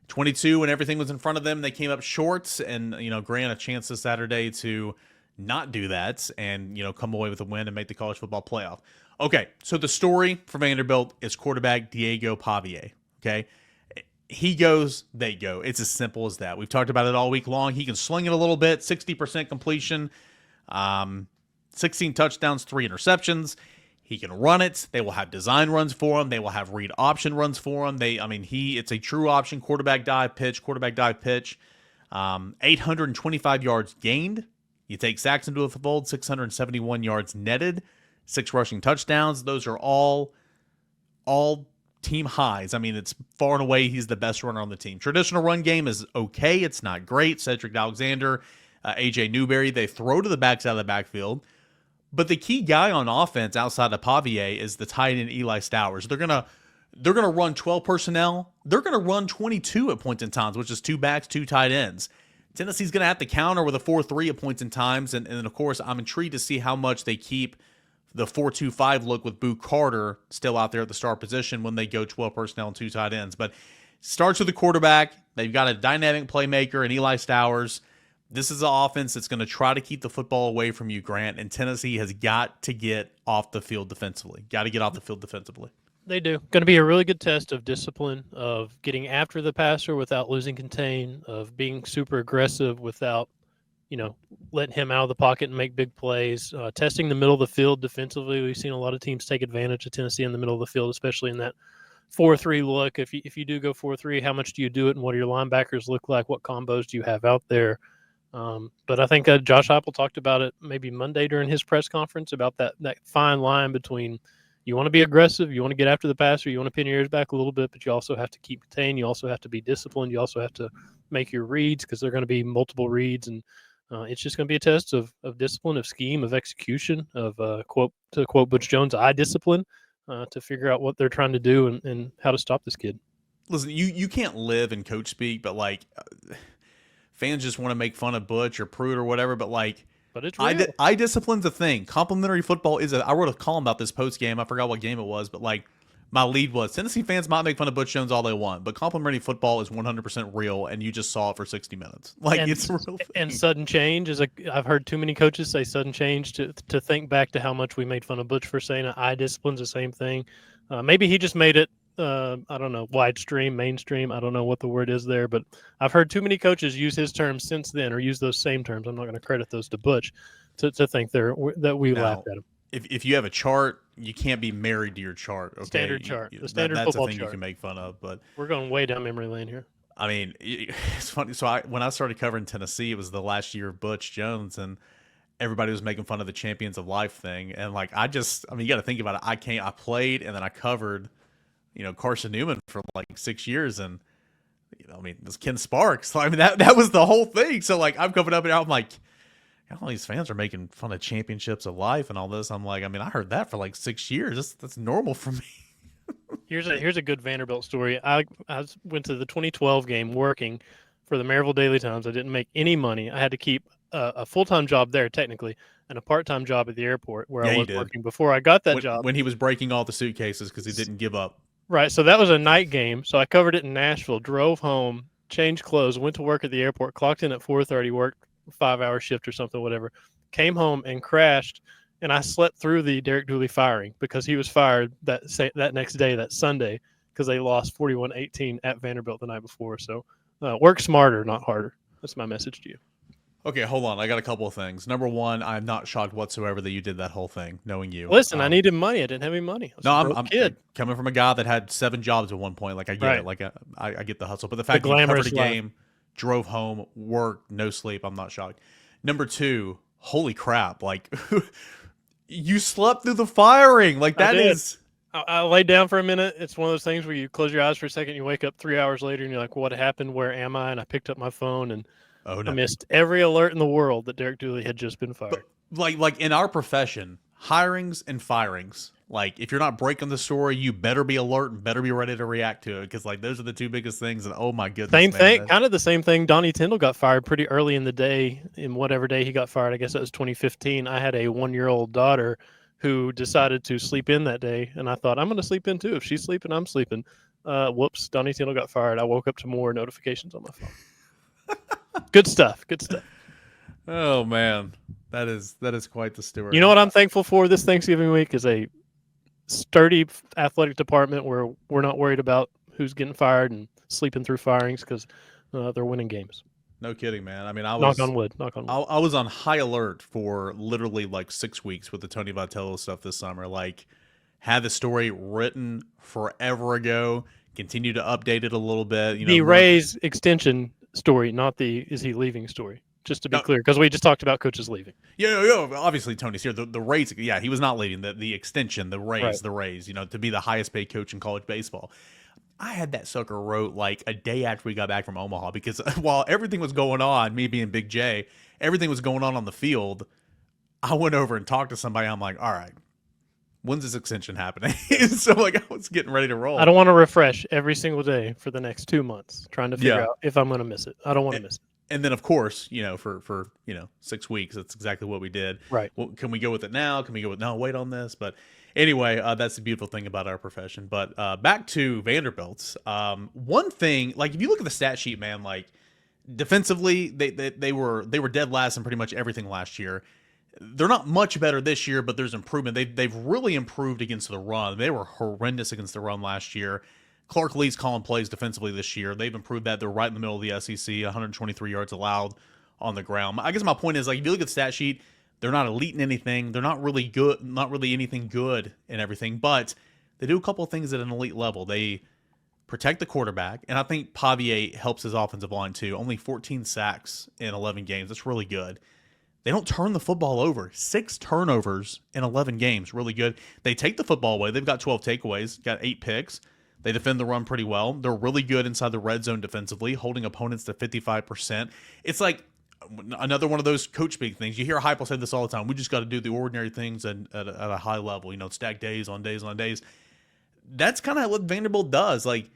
22 when everything was in front of them. They came up short, and Grant a chance this Saturday to not do that and come away with a win and make the college football playoff. Okay, so the story for Vanderbilt is quarterback Diego Pavia. Okay, he goes, they go. It's as simple as that. We've talked about it all week long. He can sling it a little bit, 60% completion, 16 touchdowns, 3 interceptions. He can run it. They will have design runs for him. They will have read option runs for him. It's a true option quarterback dive pitch. 825 yards gained. You take sacks into the fold, 671 yards netted, 6 rushing touchdowns. Those are all team highs. I mean, it's far and away he's the best runner on the team. Traditional run game is okay. It's not great. Cedric Alexander, AJ Newberry, they throw to the backs out of the backfield. But the key guy on offense outside of Pavier is the tight end Eli Stowers. They're gonna run 12 personnel. They're gonna run 22 at points in times, which is 2 backs, 2 tight ends. Tennessee's gonna have to counter with a 4-3 at points in times, and of course I'm intrigued to see how much they keep the 4-2-5 look with Boo Carter still out there at the star position when they go 12 personnel and 2 tight ends. But starts with the quarterback. They've got a dynamic playmaker in Eli Stowers. This is an offense that's going to try to keep the football away from you, Grant, and Tennessee has got to get off the field defensively. They do. Going to be a really good test of discipline, of getting after the passer without losing contain, of being super aggressive without, letting him out of the pocket and make big plays, testing the middle of the field defensively. We've seen a lot of teams take advantage of Tennessee in the middle of the field, especially in that 4-3 look. If you do go 4-3, how much do you do it, and what do your linebackers look like? What combos do you have out there? But I think Josh Heupel talked about it maybe Monday during his press conference about that fine line between you want to be aggressive, you want to get after the passer, you want to pin your ears back a little bit, but you also have to keep contained. You also have to be disciplined. You also have to make your reads because there are going to be multiple reads, and it's just going to be a test of discipline, of scheme, of execution, of to quote Butch Jones, eye discipline, to figure out what they're trying to do and how to stop this kid. Listen, you can't live in coach speak, but fans just want to make fun of Butch or Pruitt or whatever, but it's real. eye discipline's a thing. Complimentary football is I wrote a column about this post game. I forgot what game it was, but my lead was Tennessee fans might make fun of Butch Jones all they want, but complimentary football is 100% real, and you just saw it for 60 minutes. It's a real thing. And sudden change I've heard too many coaches say sudden change to think back to how much we made fun of Butch for saying eye discipline's the same thing. Maybe he just made it I don't know, mainstream. I don't know what the word is there, but I've heard too many coaches use his terms since then, or use those same terms. I'm not going to credit those to Butch to think that we laughed at him. If you have a chart, you can't be married to your chart. Okay? Standard chart. The standard that's football a thing chart you can make fun of, but we're going way down memory lane here. I mean, it's funny. So when I started covering Tennessee, it was the last year of Butch Jones, and everybody was making fun of the Champions of Life thing. And you got to think about it. I played, and then I covered, Carson Newman for 6 years, and it was Ken Sparks. That was the whole thing. So I'm coming up and I'm like, all these fans are making fun of championships of life and all this. I'm like, I heard that for 6 years. That's normal for me. Here's a good Vanderbilt story. I went to the 2012 game working for the Maryville Daily Times. I didn't make any money. I had to keep a full-time job there technically and a part-time job at the airport where I was working before I got that job. When he was breaking all the suitcases because he didn't give up. Right. So that was a night game. So I covered it in Nashville, drove home, changed clothes, went to work at the airport, clocked in at 4:30, worked a 5-hour shift or something, whatever, came home and crashed. And I slept through the Derek Dooley firing because he was fired that next day, that Sunday, because they lost 41-18 at Vanderbilt the night before. So work smarter, not harder. That's my message to you. Okay, hold on. I got a couple of things. Number one, I'm not shocked whatsoever that you did that whole thing, knowing you. Listen, I needed money. I didn't have any money. I'm a kid. Coming from a guy that had 7 jobs at one point. I get it. I get the hustle. But the fact that you covered a game, drove home, worked, no sleep, I'm not shocked. Number 2, holy crap. You slept through the firing. I laid down for a minute. It's one of those things where you close your eyes for a second, you wake up 3 hours later, and you're like, what happened? Where am I? And I picked up my phone, and I missed every alert in the world that Derek Dooley had just been fired. But in our profession, hirings and firings, if you're not breaking the story, you better be alert and better be ready to react to it because those are the 2 biggest things. And oh my goodness, same thing, kind of the same thing. Donnie Tyndall got fired pretty early in the day. In whatever day he got fired, I guess that was 2015. I had a 1-year-old daughter who decided to sleep in that day, and I thought I'm going to sleep in too. If she's sleeping, I'm sleeping. Whoops, Donnie Tyndall got fired. I woke up to more notifications on my phone. Good stuff. Oh man, that is quite the story. You know what I'm thankful for this Thanksgiving week is a sturdy athletic department where we're not worried about who's getting fired and sleeping through firings because they're winning games. No kidding, man. I mean, knock on wood. I was on high alert for literally like 6 weeks with the Tony Vitello stuff this summer. Like, had the story written forever ago. Continue to update it a little bit. You know, the Rays extension story, not the is he leaving story. Just to be clear, because we just talked about coaches leaving. Yeah, obviously Tony's here. The Rays, yeah, he was not leaving. The extension, the Rays, you know, to be the highest paid coach in college baseball. I had that sucker wrote like a day after we got back from Omaha because while everything was going on, me being Big J, everything was going on the field. I went over and talked to somebody. I'm like, all right, when's this extension happening? So like I was getting ready to roll. I don't want to refresh every single day for the next 2 months trying to figure out if I'm going to miss it. I don't want to miss it. And then, of course, you know, for 6 weeks, that's exactly what we did. Right. Well, can we go with it now? Can we go with no? Wait on this. But anyway, that's the beautiful thing about our profession. But back to Vanderbilt's. One thing, like if you look at the stat sheet, man, like defensively, they were dead last in pretty much everything last year. They're not much better this year, but there's improvement. They've really improved against the run. They were horrendous against the run last year. Clark Lee's calling plays defensively this year. They've improved that. They're right in the middle of the SEC, 123 yards allowed on the ground. I guess my point is, like, if you look at the stat sheet, they're not elite in anything. They're not really good, not really anything good in everything, but they do a couple of things at an elite level. They protect the quarterback, and I think Pavier helps his offensive line too. Only 14 sacks in 11 games. That's really good. They don't turn the football over. 6 turnovers in 11 games. Really good. They take the football away. They've got 12 takeaways, got 8 picks. They defend the run pretty well. They're really good inside the red zone defensively, holding opponents to 55%. It's like another one of those coach speak things. You hear Heupel say this all the time. We just got to do the ordinary things at a high level, you know, stack days on days on days. That's kind of what Vanderbilt does. Like,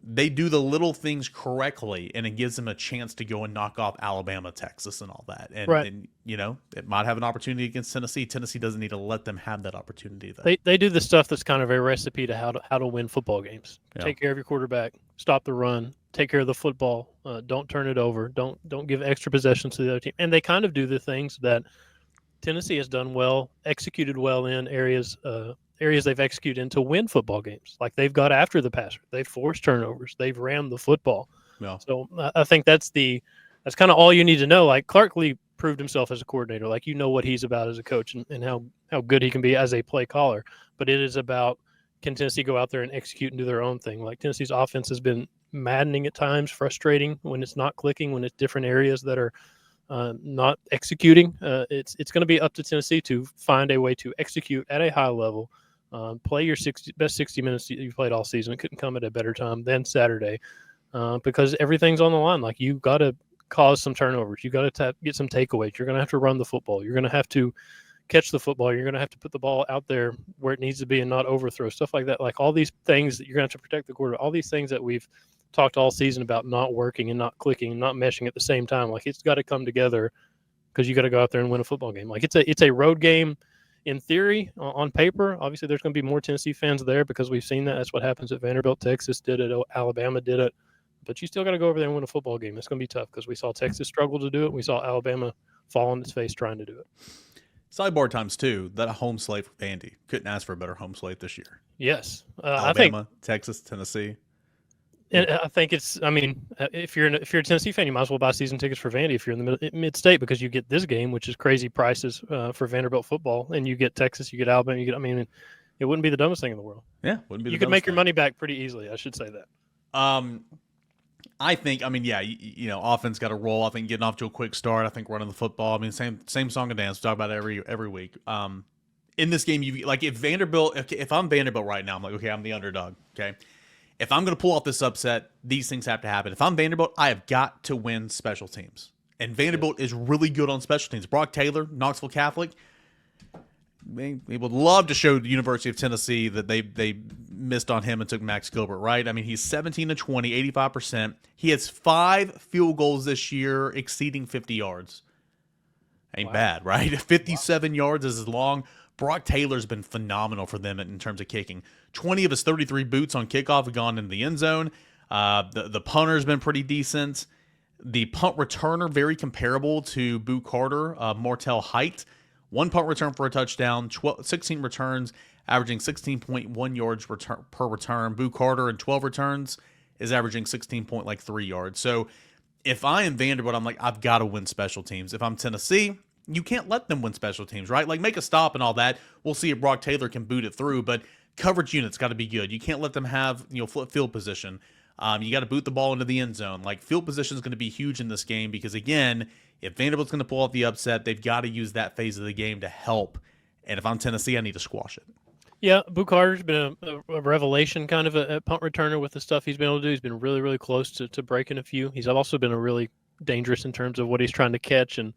they do the little things correctly, and it gives them a chance to go and knock off Alabama, Texas, and all that. And you know, it might have an opportunity against Tennessee. Tennessee doesn't need to let them have that opportunity, though. They do the stuff that's kind of a recipe to how to win football games. Yeah. Take care of your quarterback, stop the run, take care of the football, don't turn it over, don't give extra possessions to the other team. And they kind of do the things that Tennessee has done well, executed well in areas they've executed in to win football games. Like they've got after the passer, they've forced turnovers, they've ran the football. Yeah. So I think that's kind of all you need to know. Like Clark Lee proved himself as a coordinator. Like, you know what he's about as a coach and how good he can be as a play caller. But it is about, can Tennessee go out there and execute and do their own thing? Like Tennessee's offense has been maddening at times, frustrating when it's not clicking, when it's different areas that are not executing. It's going to be up to Tennessee to find a way to execute at a high level. Play your best 60 minutes you played all season. It couldn't come at a better time than Saturday because everything's on the line. Like, you got to cause some turnovers. You got to get some takeaways. You're going to have to run the football. You're going to have to catch the football. You're going to have to put the ball out there where it needs to be and not overthrow, stuff like that. Like all these things that you're going to have to protect the quarterback, all these things that we've talked all season about not working and not clicking and not meshing at the same time. Like, it's got to come together because you got to go out there and win a football game. Like, it's a road game. In theory, on paper, obviously there's going to be more Tennessee fans there because we've seen that. That's what happens at Vanderbilt. Texas did it. Alabama did it. But you still got to go over there and win a football game. It's going to be tough because we saw Texas struggle to do it. We saw Alabama fall on its face trying to do it. Sidebar times two, that a home slate for Vandy. Couldn't ask for a better home slate this year. Yes. Alabama, Texas, Tennessee. And I think if you're a Tennessee fan, you might as well buy season tickets for Vandy if you're in the mid-state, because you get this game, which is crazy prices for Vanderbilt football, and you get Texas, you get Alabama, it wouldn't be the dumbest thing in the world. Yeah, wouldn't be. You could make your money back pretty easily. I should say that. I think, offense got to roll. I think getting off to a quick start. I think running the football. Same song and dance. We talk about it every week. In this game, if I'm Vanderbilt right now, I'm like, okay, I'm the underdog. Okay. If I'm going to pull off this upset, these things have to happen. If I'm Vanderbilt, I have got to win special teams. And Vanderbilt is really good on special teams. Brock Taylor, Knoxville Catholic, they would love to show the University of Tennessee that they missed on him and took Max Gilbert, right? He's 17-20, 85%. He has 5 field goals this year exceeding 50 yards. Ain't bad, right? 57 yards is long. Brock Taylor's been phenomenal for them in terms of kicking. 20 of his 33 boots on kickoff have gone into the end zone. The punter's been pretty decent. The punt returner, very comparable to Boo Carter, Martell Height. 1 punt return for a touchdown, 16 returns, averaging 16.1 yards per return. Boo Carter in 12 returns is averaging 16.3 yards. So if I am Vanderbilt, I'm like, I've got to win special teams. If I'm Tennessee, you can't let them win special teams, right? Like, make a stop and all that. We'll see if Brock Taylor can boot it through, but coverage units got to be good. You can't let them have, flip field position. You got to boot the ball into the end zone. Like, field position is going to be huge in this game because, again, if Vanderbilt's going to pull off the upset, they've got to use that phase of the game to help. And if I'm Tennessee, I need to squash it. Yeah, Boo Carter's been a revelation kind of a punt returner with the stuff he's been able to do. He's been really, really close to breaking a few. He's also been a really dangerous in terms of what he's trying to catch, and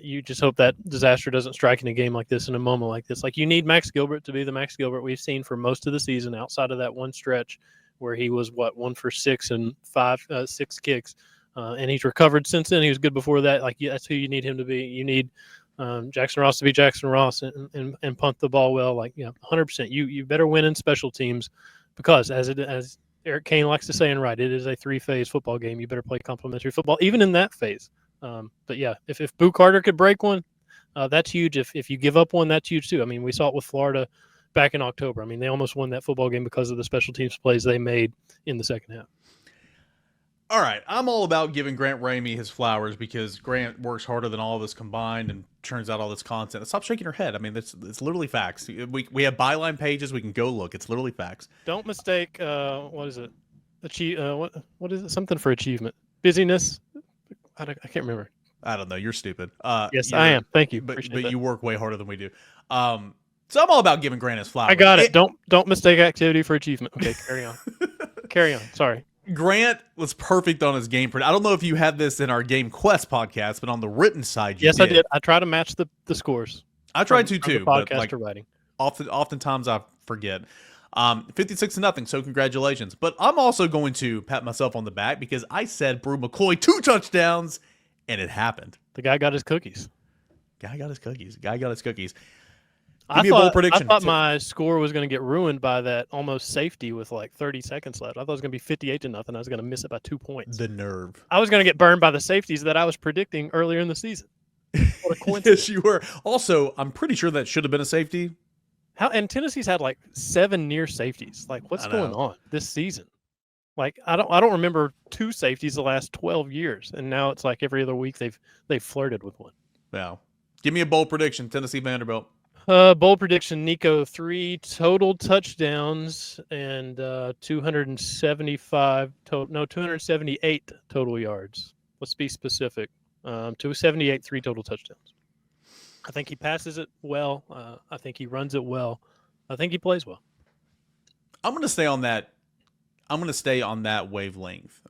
you just hope that disaster doesn't strike in a game like this, in a moment like this. Like, you need Max Gilbert to be the Max Gilbert we've seen for most of the season outside of that one stretch where he was, 1 for 6 and 6 kicks. And he's recovered since then. He was good before that. Like, that's who you need him to be. You need Jackson Ross to be Jackson Ross and punt the ball well. 100%. You better win in special teams because, as Eric Cain likes to say and write, it is a 3-phase football game. You better play complementary football, even in that phase. But yeah, if Boo Carter could break one, that's huge. If you give up one, that's huge too. I mean, we saw it with Florida back in October. I mean, they almost won that football game because of the special teams plays they made in the second half. All right, I'm all about giving Grant Ramey his flowers because Grant works harder than all of us combined and churns out all this content. Stop shaking your head. I mean, it's literally facts. We have byline pages. We can go look. It's literally facts. Don't mistake, what is it? What is it? Something for achievement. Busyness? I can't remember. I don't know. You're stupid. Yes, I am. Thank you. But you work way harder than we do. So I'm all about giving Grant his flowers. I got it. Don't mistake activity for achievement. Okay, carry on. Carry on. Sorry. Grant was perfect on his game. I don't know if you had this in our GameQuest podcast, but on the written side, you yes, did. I did. I try to match the scores. I tried to too, but to writing. Oftentimes I forget. 56-0. So congratulations. But I'm also going to pat myself on the back because I said Brew McCoy 2 touchdowns, and it happened. The guy got his cookies. Guy got his cookies. I me a bold prediction. I thought my score was going to get ruined by that almost safety with 30 seconds left. I thought it was going to be 58-0. I was going to miss it by 2 points. The nerve. I was going to get burned by the safeties that I was predicting earlier in the season. What a coincidence. Yes, you were. Also, I'm pretty sure that should have been a safety. And Tennessee's had 7 near safeties. What's going on this season? I don't remember 2 safeties the last 12 years, and now it's every other week they've flirted with one. Yeah. Give me a bold prediction, Tennessee Vanderbilt. Bold prediction, Nico, 3 total touchdowns and 278 total yards. Let's be specific. 278, 3 total touchdowns. I think he passes it well. I think he runs it well. I think he plays well. I'm going to stay on that. Wavelength.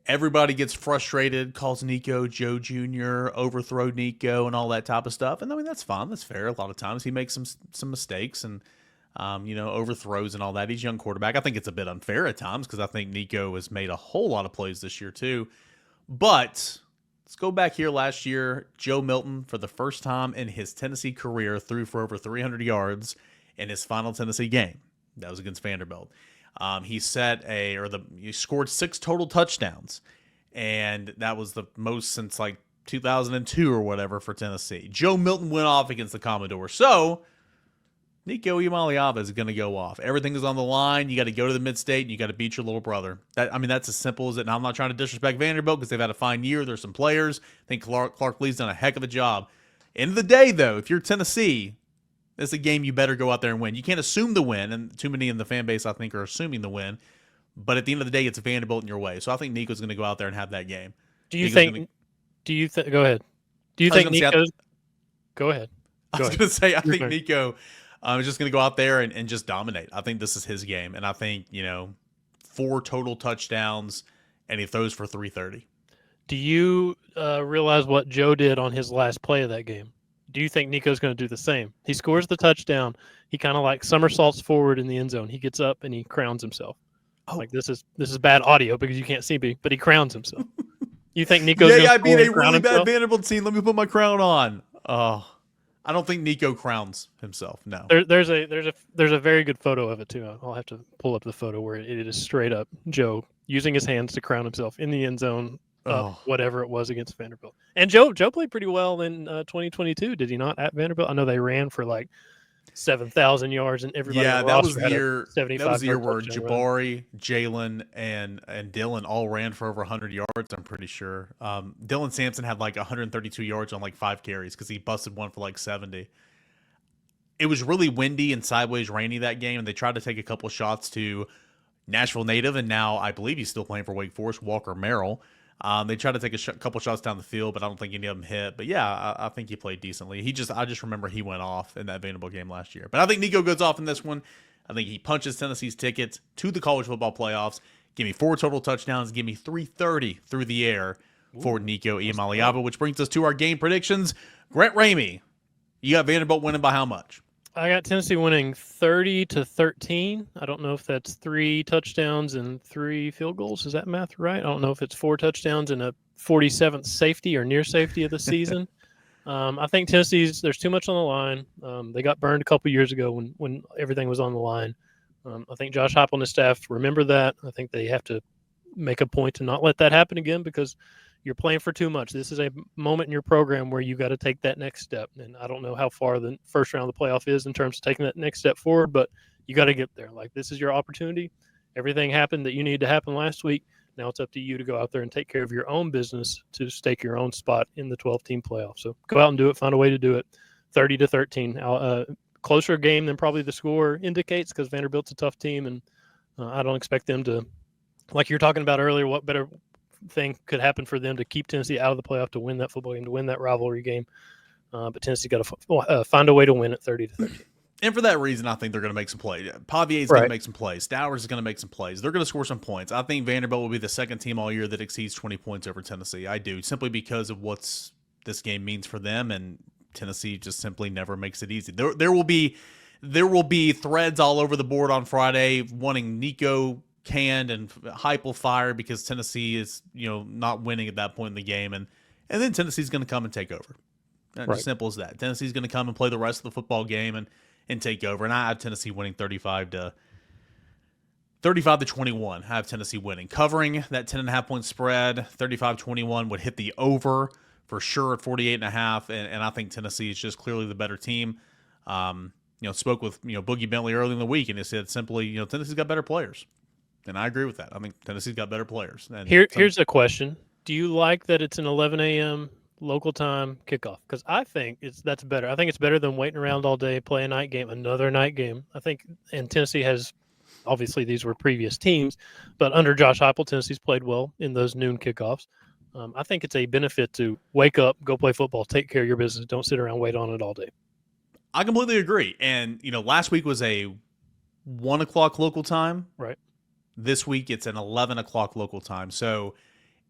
Everybody gets frustrated, calls Nico Joe Jr., overthrow Nico, and all that type of stuff. And I mean, that's fine. That's fair. A lot of times he makes some mistakes and, overthrows and all that. He's a young quarterback. I think it's a bit unfair at times because I think Nico has made a whole lot of plays this year too. But let's go back here last year. Joe Milton, for the first time in his Tennessee career, threw for over 300 yards in his final Tennessee game. That was against Vanderbilt. He scored 6 total touchdowns, and that was the most since 2002 or whatever for Tennessee. Joe Milton went off against the Commodore. So Nico Iamaleava is going to go off. Everything is on the line. You got to go to the mid-state, and you got to beat your little brother. That's as simple as it. Now, I'm not trying to disrespect Vanderbilt because they've had a fine year. There's some players. I think Clark Lee's done a heck of a job. End of the day, though, if you're Tennessee, it's a game you better go out there and win. You can't assume the win, and too many in the fan base, I think, are assuming the win. But at the end of the day, it's Vanderbilt in your way. So I think Nico's going to go out there and have that game. Go ahead. Do you think Nico's... Go ahead. I was going to say, I think Nico is just going to go out there and just dominate. I think this is his game. And I think, 4 total touchdowns, and he throws for 330. Do you realize what Joe did on his last play of that game? Do you think Nico's going to do the same? He scores the touchdown. He kind of somersaults forward in the end zone. He gets up and he crowns himself. Oh. This is bad audio because you can't see me, but he crowns himself. You think Nico's going to I beat a really bad Vanderbilt team. Let me put my crown on. Oh, I don't think Nico crowns himself. No. There's a very good photo of it too. I'll have to pull up the photo where it is straight up Joe using his hands to crown himself in the end zone. Whatever it was against Vanderbilt. And Joe played pretty well in 2022, did he not, at Vanderbilt? I know they ran for 7,000 yards, and everybody. Yeah, on the that was roster the had a year. 75 That was the year yard where touchdown run. Jabari, Jalen, and Dylan all ran for over 100 yards. I'm pretty sure. Dylan Sampson had like 132 yards on like 5 carries because he busted one for like 70. It was really windy and sideways rainy that game, and they tried to take a couple shots to Nashville native, and now I believe he's still playing for Wake Forest, Walker Merrill. They tried to take a couple shots down the field, but I don't think any of them hit. But yeah, I think he played decently. I just remember he went off in that Vanderbilt game last year. But I think Nico goes off in this one. I think he punches Tennessee's tickets to the college football playoffs. Give me 4 total touchdowns. Give me 330 through the air for Nico Iamaleava, which brings us to our game predictions. Grant Ramey, you got Vanderbilt winning by how much? I got Tennessee winning 30-13. I don't know if that's 3 touchdowns and 3 field goals. Is that math right? I don't know if it's 4 touchdowns and a 47th safety or near safety of the season. I think there's too much on the line. They got burned a couple years ago when everything was on the line. I think Josh Heupel and his staff remember that. I think they have to make a point to not let that happen again because you're playing for too much. This is a moment in your program where you got to take that next step. And I don't know how far the first round of the playoff is in terms of taking that next step forward, but you got to get there. Like, this is your opportunity. Everything happened that you needed to happen last week. Now it's up to you to go out there and take care of your own business to stake your own spot in the 12-team playoff. So go out and do it. Find a way to do it. 30-13. Closer game than probably the score indicates because Vanderbilt's a tough team, and I don't expect them to, like you're talking about earlier, what better thing could happen for them to keep Tennessee out of the playoff, to win that football game, to win that rivalry game. But Tennessee got to find a way to win at 30-13. And for that reason, I think they're going to make some plays. Pavier's going to make some plays. Stowers is going to make some plays. They're going to score some points. I think Vanderbilt will be the second team all year that exceeds 20 points over Tennessee. I do, simply because of what this game means for them, and Tennessee just simply never makes it easy. There will be threads all over the board on Friday wanting Nico canned and Heupel fired because Tennessee is not winning at that point in the game, and then Tennessee's going to come and take over. As simple as that. Tennessee's going to come and play the rest of the football game and take over. And I have Tennessee winning 35-21. I have Tennessee winning. Covering that 10.5 point spread, 35-21 would hit the over for sure at 48.5. And I think Tennessee is just clearly the better team. Spoke with Boogie Bentley early in the week, and he said simply, Tennessee's got better players. And I agree with that. I think Tennessee's got better players. And here's a question. Do you like that it's an 11 a.m. local time kickoff? Because I think that's better. I think it's better than waiting around all day, play a night game, another night game. I think, and Tennessee has, obviously these were previous teams, but under Josh Heupel, Tennessee's played well in those noon kickoffs. I think it's a benefit to wake up, go play football, take care of your business. Don't sit around, wait on it all day. I completely agree. And, last week was a 1 o'clock local time. Right. This week it's an 11 o'clock local time. So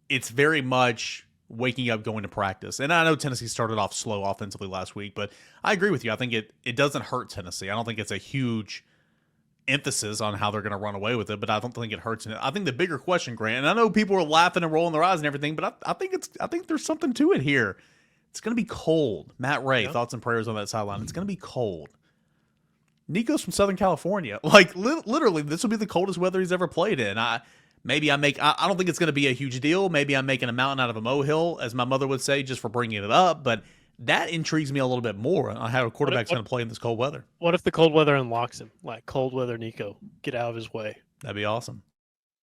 it's very much waking up, going to practice. And I know Tennessee started off slow offensively last week, but I agree with you. I think it doesn't hurt Tennessee. I don't think it's a huge emphasis on how they're going to run away with it, but I don't think it hurts. I think the bigger question, Grant, and I know people are laughing and rolling their eyes and everything, but I think there's something to it here. It's going to be cold. Matt Ray, thoughts and prayers on that sideline. It's going to be cold. Nico's from Southern California. Like, literally, this will be the coldest weather he's ever played in. I don't think it's going to be a huge deal. Maybe I'm making a mountain out of a molehill, as my mother would say, just for bringing it up. But that intrigues me a little bit more on how a quarterback's going to play in this cold weather. What if the cold weather unlocks him? Like, cold weather Nico, get out of his way. That'd be awesome.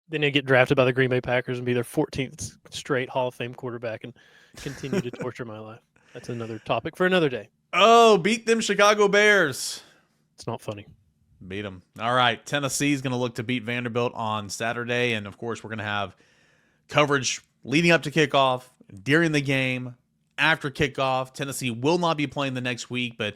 Then he'll get drafted by the Green Bay Packers and be their 14th straight Hall of Fame quarterback and continue to torture my life. That's another topic for another day. Oh, beat them Chicago Bears. It's not funny. Beat them. All right. Tennessee's going to look to beat Vanderbilt on Saturday. And, of course, we're going to have coverage leading up to kickoff, during the game, after kickoff. Tennessee will not be playing the next week, but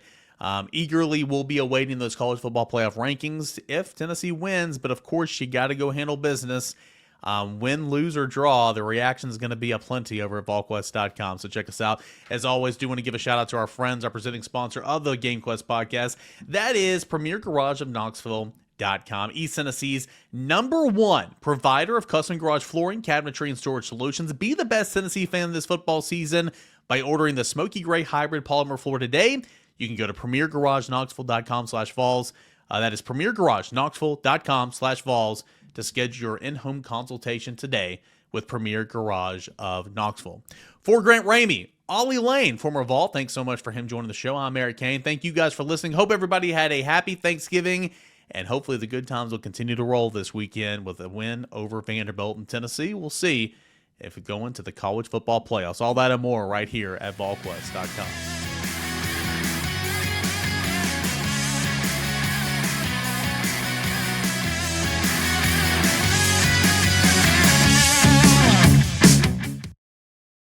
eagerly will be awaiting those college football playoff rankings if Tennessee wins. But, of course, you got to go handle business. Win, lose, or draw, the reaction is going to be aplenty over at Volquest.com. So check us out. As always, do want to give a shout out to our friends, our presenting sponsor of the GameQuest podcast. That is Premier Garage of Knoxville.com. East Tennessee's #1 provider of custom garage flooring, cabinetry, and storage solutions. Be the best Tennessee fan this football season by ordering the Smokey Grey hybrid polymer floor today. You can go to PremierGarageKnoxville.com/Vols. That is PremierGarageKnoxville.com/Vols. to schedule your in-home consultation today with Premier Garage of Knoxville. For Grant Ramey, Ollie Lane, former Vol. Thanks so much for him joining the show. I'm Eric Cain. Thank you guys for listening. Hope everybody had a happy Thanksgiving, and hopefully the good times will continue to roll this weekend with a win over Vanderbilt in Tennessee. We'll see if we go into the college football playoffs. All that and more right here at Volquest.com.